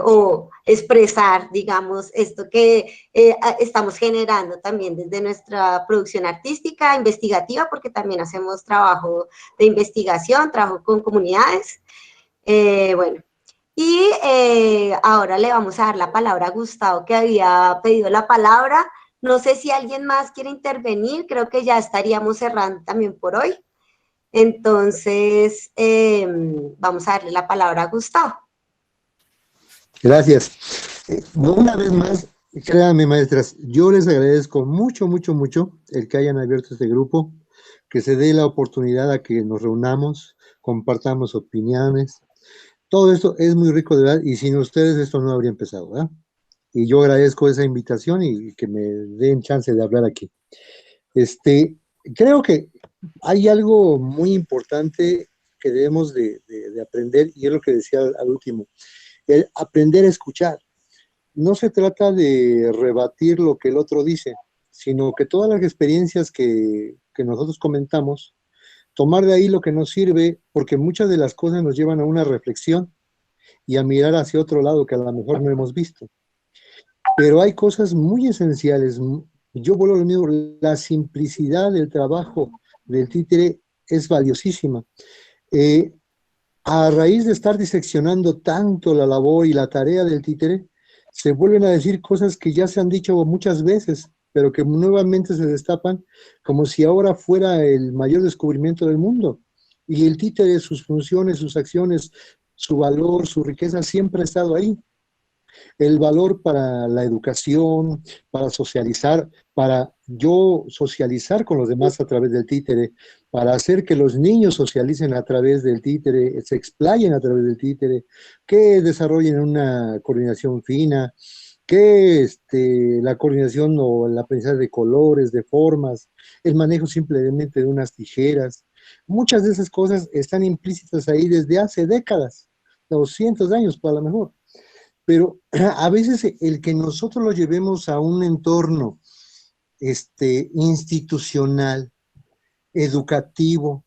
o expresar, digamos, esto que estamos generando también desde nuestra producción artística, investigativa, porque también hacemos trabajo de investigación, trabajo con comunidades. Bueno, y ahora le vamos a dar la palabra a Gustavo, que había pedido la palabra. No sé si alguien más quiere intervenir, creo que ya estaríamos cerrando también por hoy. Entonces, vamos a darle la palabra a Gustavo. Gracias. Una vez más, créanme, maestras, yo les agradezco mucho, mucho, mucho el que hayan abierto este grupo, que se dé la oportunidad a que nos reunamos, compartamos opiniones. Todo esto es muy rico, de verdad, y sin ustedes esto no habría empezado, ¿verdad? Y yo agradezco esa invitación y que me den chance de hablar aquí. Creo que hay algo muy importante que debemos de aprender, y es lo que decía al último, el aprender a escuchar. No se trata de rebatir lo que el otro dice, sino que todas las experiencias que nosotros comentamos, tomar de ahí lo que nos sirve, porque muchas de las cosas nos llevan a una reflexión y a mirar hacia otro lado que a lo mejor no hemos visto. Pero hay cosas muy esenciales. Yo vuelvo a lo mismo, la simplicidad del trabajo del títere es valiosísima. A raíz de estar diseccionando tanto la labor y la tarea del títere, se vuelven a decir cosas que ya se han dicho muchas veces, pero que nuevamente se destapan como si ahora fuera el mayor descubrimiento del mundo. Y el títere, sus funciones, sus acciones, su valor, su riqueza siempre ha estado ahí. El valor para la educación, para socializar, para yo socializar con los demás a través del títere, para hacer que los niños socialicen a través del títere, se explayen a través del títere, que desarrollen una coordinación fina, que la coordinación o el aprendizaje de colores, de formas, el manejo simplemente de unas tijeras. Muchas de esas cosas están implícitas ahí desde hace décadas, 200 años para lo mejor. Pero a veces el que nosotros lo llevemos a un entorno institucional, educativo,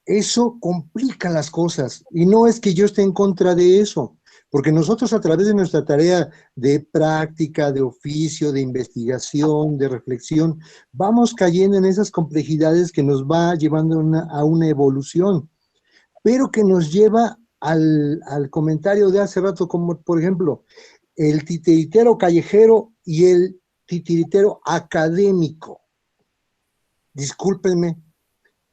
eso complica las cosas. Y no es que yo esté en contra de eso, porque nosotros a través de nuestra tarea de práctica, de oficio, de investigación, de reflexión, vamos cayendo en esas complejidades que nos va llevando a una evolución, pero que nos lleva al comentario de hace rato, como por ejemplo, el titiritero callejero y el titiritero académico. Discúlpenme,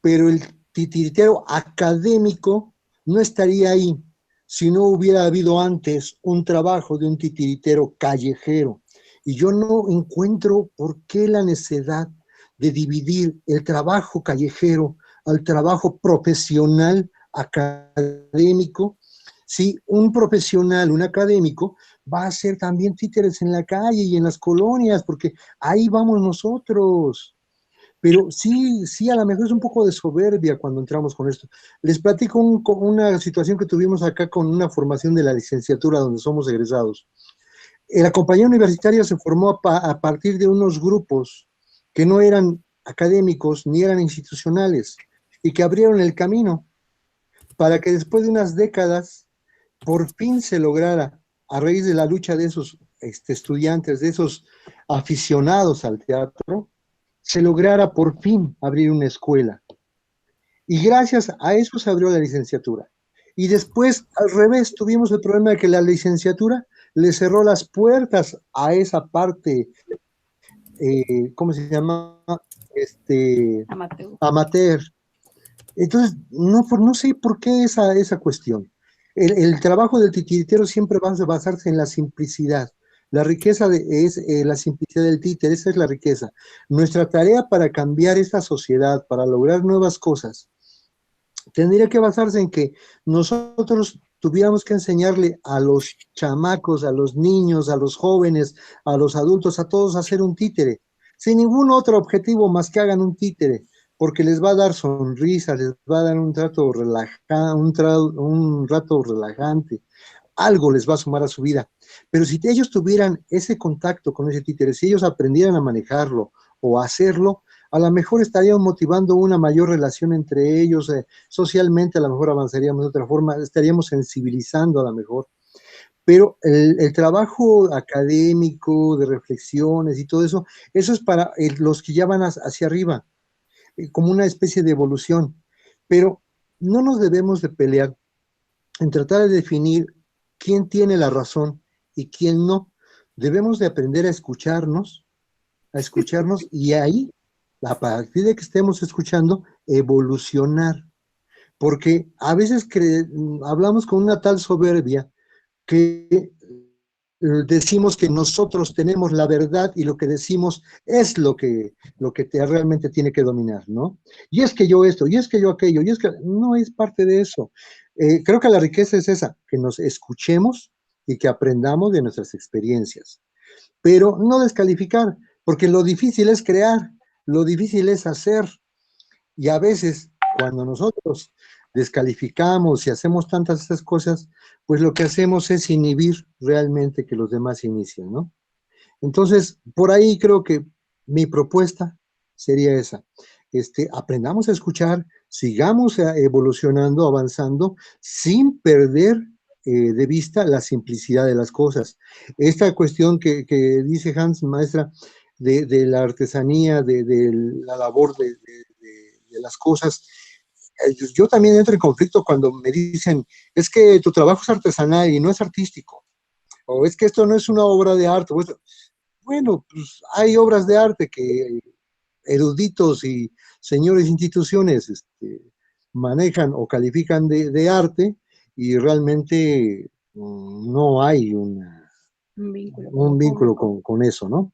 pero el titiritero académico no estaría ahí si no hubiera habido antes un trabajo de un titiritero callejero. Y yo no encuentro por qué la necesidad de dividir el trabajo callejero al trabajo profesional académico. Si un profesional, un académico, va a hacer también títeres en la calle y en las colonias, porque ahí vamos nosotros. Pero sí, a lo mejor es un poco de soberbia cuando entramos con esto. Les platico una situación que tuvimos acá con una formación de la licenciatura donde somos egresados. La compañía universitaria se formó a partir de unos grupos que no eran académicos ni eran institucionales y que abrieron el camino. para que después de unas décadas por fin se lograra, a raíz de la lucha de esos estudiantes, de esos aficionados al teatro, se lograra por fin abrir una escuela. Y gracias a eso se abrió la licenciatura. Y después, al revés, tuvimos el problema de que la licenciatura le cerró las puertas a esa parte, ¿cómo se llama? Amateur. Entonces, no sé por qué esa cuestión. El trabajo del titiritero siempre va a basarse en la simplicidad. La riqueza es la simplicidad del títere, esa es la riqueza. Nuestra tarea para cambiar esta sociedad, para lograr nuevas cosas, tendría que basarse en que nosotros tuviéramos que enseñarle a los chamacos, a los niños, a los jóvenes, a los adultos, a todos a hacer un títere, sin ningún otro objetivo más que hagan un títere, porque les va a dar sonrisa, les va a dar un trato un rato relajante, algo les va a sumar a su vida. Pero si ellos tuvieran ese contacto con ese títere, si ellos aprendieran a manejarlo o a hacerlo, a lo mejor estaríamos motivando una mayor relación entre ellos, socialmente a lo mejor avanzaríamos de otra forma, estaríamos sensibilizando a lo mejor. Pero el trabajo académico, de reflexiones y todo eso, eso es para los que ya van hacia arriba, como una especie de evolución. Pero no nos debemos de pelear en tratar de definir quién tiene la razón y quién no. Debemos de aprender a escucharnos y ahí, a partir de que estemos escuchando, evolucionar. Porque a veces hablamos con una tal soberbia que decimos que nosotros tenemos la verdad y lo que decimos es lo que realmente tiene que dominar, ¿no? Y es que yo esto, y es que yo aquello, y es que no es parte de eso. Creo que la riqueza es esa, que nos escuchemos y que aprendamos de nuestras experiencias. Pero no descalificar, porque lo difícil es crear, lo difícil es hacer. Y a veces, cuando nosotros descalificamos y hacemos tantas esas cosas, pues lo que hacemos es inhibir realmente que los demás inicien, ¿no? Entonces, por ahí creo que mi propuesta sería esa. Aprendamos a escuchar, sigamos evolucionando, avanzando, sin perder de vista la simplicidad de las cosas. Esta cuestión que dice Hans, maestra, de la artesanía, de la labor de las cosas, yo también entro en conflicto cuando me dicen, es que tu trabajo es artesanal y no es artístico, o es que esto no es una obra de arte. Bueno, pues hay obras de arte que eruditos y señores instituciones manejan o califican de arte y realmente no hay un vínculo con eso, ¿no?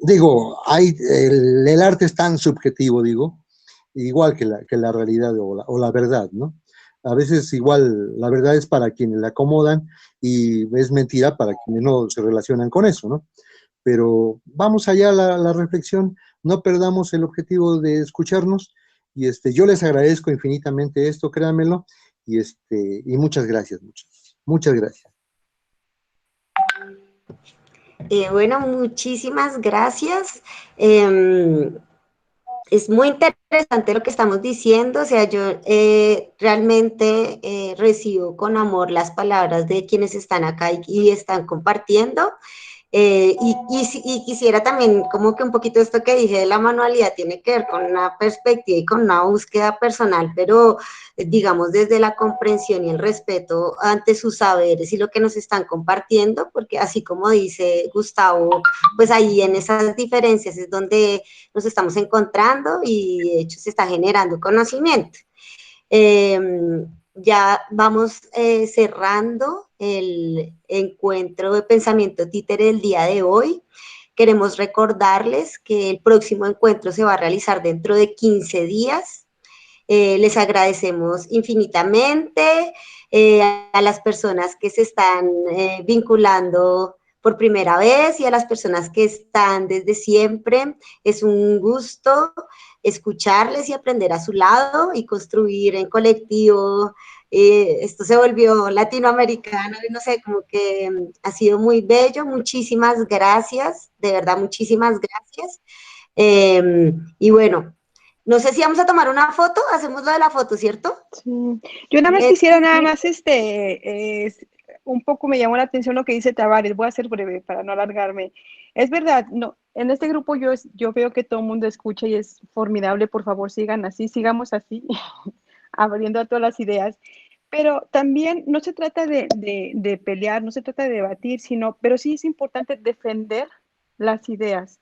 El arte es tan subjetivo, digo, igual que la realidad o la verdad, ¿no? A veces igual la verdad es para quienes la acomodan y es mentira para quienes no se relacionan con eso, ¿no? Pero vamos allá a la reflexión, no perdamos el objetivo de escucharnos y yo les agradezco infinitamente esto, créanmelo, y muchas gracias, muchas gracias. Bueno, muchísimas gracias. Es muy interesante lo que estamos diciendo, o sea, yo realmente recibo con amor las palabras de quienes están acá y están compartiendo. Y quisiera también como que un poquito esto que dije de la manualidad tiene que ver con una perspectiva y con una búsqueda personal, pero digamos desde la comprensión y el respeto ante sus saberes y lo que nos están compartiendo, porque así como dice Gustavo, pues ahí en esas diferencias es donde nos estamos encontrando y de hecho se está generando conocimiento. Ya vamos cerrando el encuentro de pensamiento títere del día de hoy. Queremos recordarles que el próximo encuentro se va a realizar dentro de 15 días. Les agradecemos infinitamente a las personas que se están vinculando por primera vez y a las personas que están desde siempre. Es un gusto escucharles y aprender a su lado y construir en colectivo. Esto se volvió latinoamericano y no sé, como que ha sido muy bello. Muchísimas gracias, de verdad, muchísimas gracias. Y bueno, No sé si vamos a tomar una foto, hacemos lo de la foto, ¿cierto? Sí. Yo nada más Eh, quisiera, un poco me llamó la atención lo que dice Tavares, voy a ser breve para no alargarme. Es verdad, no, en este grupo yo veo que todo el mundo escucha y es formidable, por favor sigan así, sigamos así, abriendo a todas las ideas. Pero también no se trata de pelear, no se trata de debatir, pero sí es importante defender las ideas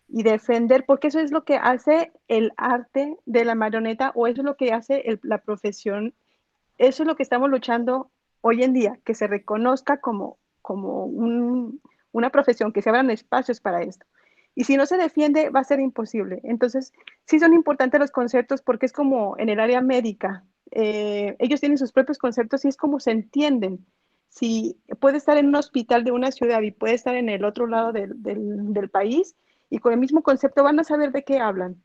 y defender, porque eso es lo que hace el arte de la marioneta o eso es lo que hace la profesión, eso es lo que estamos luchando hoy en día, que se reconozca como una profesión, que se abran espacios para esto. Y si no se defiende, va a ser imposible. Entonces, sí son importantes los conceptos porque es como en el área médica. Ellos tienen sus propios conceptos y es como se entienden. Si puede estar en un hospital de una ciudad y puede estar en el otro lado del país y con el mismo concepto van a saber de qué hablan.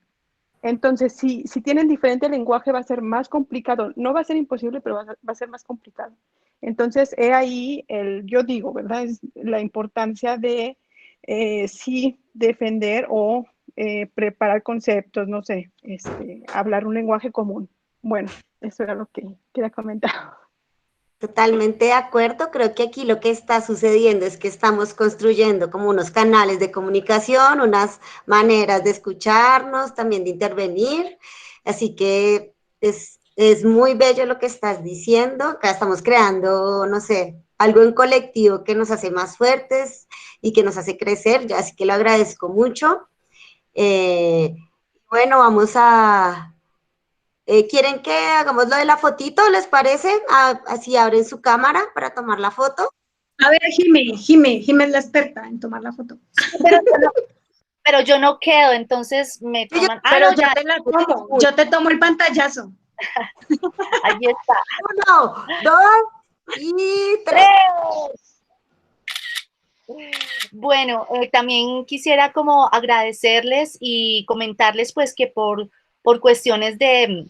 Entonces, si tienen diferente lenguaje va a ser más complicado. No va a ser imposible, pero va a ser más complicado. Entonces, he ahí yo digo, ¿verdad? Es la importancia de sí defender o preparar conceptos, no sé, hablar un lenguaje común. Bueno, eso era lo que quería comentar. Totalmente de acuerdo, creo que aquí lo que está sucediendo es que estamos construyendo como unos canales de comunicación, unas maneras de escucharnos, también de intervenir, así que es muy bello lo que estás diciendo, acá estamos creando, no sé, algo en colectivo que nos hace más fuertes y que nos hace crecer, así que lo agradezco mucho. Eh, bueno, vamos a... ¿quieren que hagamos lo de la fotito? ¿Les parece? Así abren su cámara para tomar la foto. A ver, Jime es la experta en tomar la foto. Pero yo no quedo, entonces me toman. Pero No, yo ya. te la tomo, yo te tomo el pantallazo. Ahí está. 1, 2 y 3. Bueno, también quisiera como agradecerles y comentarles pues que por cuestiones de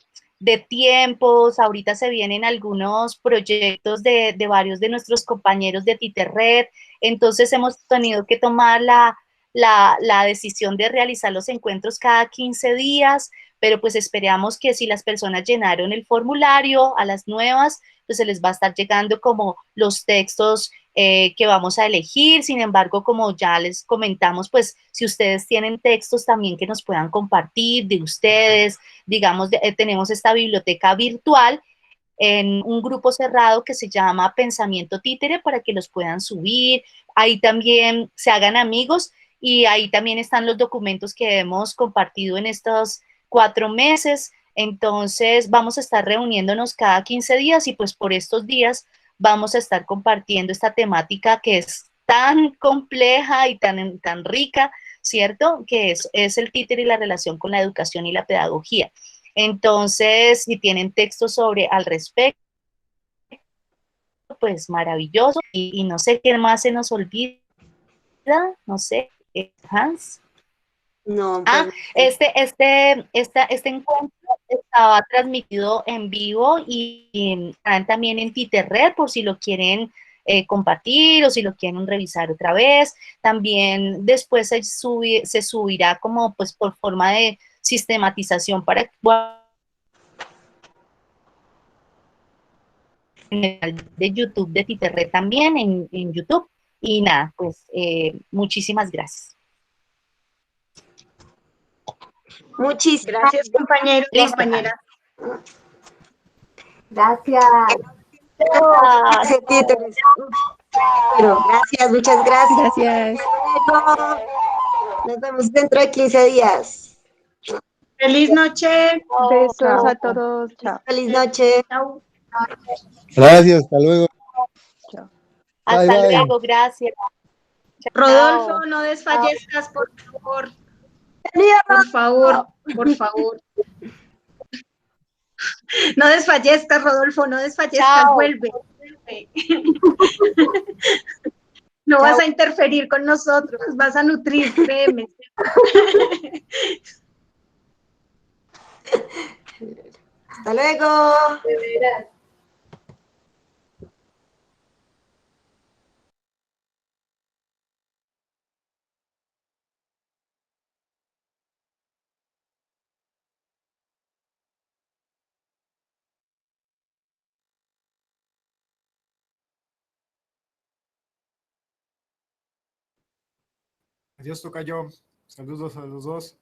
tiempos, ahorita se vienen algunos proyectos de varios de nuestros compañeros de Titerred, entonces hemos tenido que tomar la decisión de realizar los encuentros cada 15 días, pero pues esperamos que si las personas llenaron el formulario a las nuevas, pues se les va a estar llegando como los textos que vamos a elegir. Sin embargo, como ya les comentamos, pues si ustedes tienen textos también que nos puedan compartir de ustedes, digamos, tenemos esta biblioteca virtual en un grupo cerrado que se llama Pensamiento Títere para que los puedan subir, ahí también se hagan amigos y ahí también están los documentos que hemos compartido en estos 4 meses. Entonces vamos a estar reuniéndonos cada 15 días y pues por estos días vamos a estar compartiendo esta temática que es tan compleja y tan rica, ¿cierto? Que es el títere y la relación con la educación y la pedagogía. Entonces, si tienen textos al respecto, pues maravilloso. Y no sé qué más se nos olvida, no sé, Hans. No, pues. Este encuentro estaba transmitido en vivo y también en Titerred por si lo quieren compartir o si lo quieren revisar otra vez. También después se subirá como pues por forma de sistematización para en el canal de YouTube de Titerred también en YouTube. Y nada, pues muchísimas gracias. Muchísimas Gracias, compañeros y Listo. compañeras. Gracias. Bueno, gracias, muchas gracias. Gracias. Nos vemos dentro de 15 días. Feliz noche. Besos a todos. Chao. Feliz noche. Chao. Gracias, hasta luego. Chao. Hasta Bye, bye. luego, gracias. Rodolfo, no desfallezcas, por favor. Por favor, por favor. No desfallezcas, Rodolfo, no desfallezcas, Chao. vuelve. No vas a interferir con nosotros, vas a nutrir, créeme. Hasta luego. De veras. Adiós, tocayo. Saludos a los dos.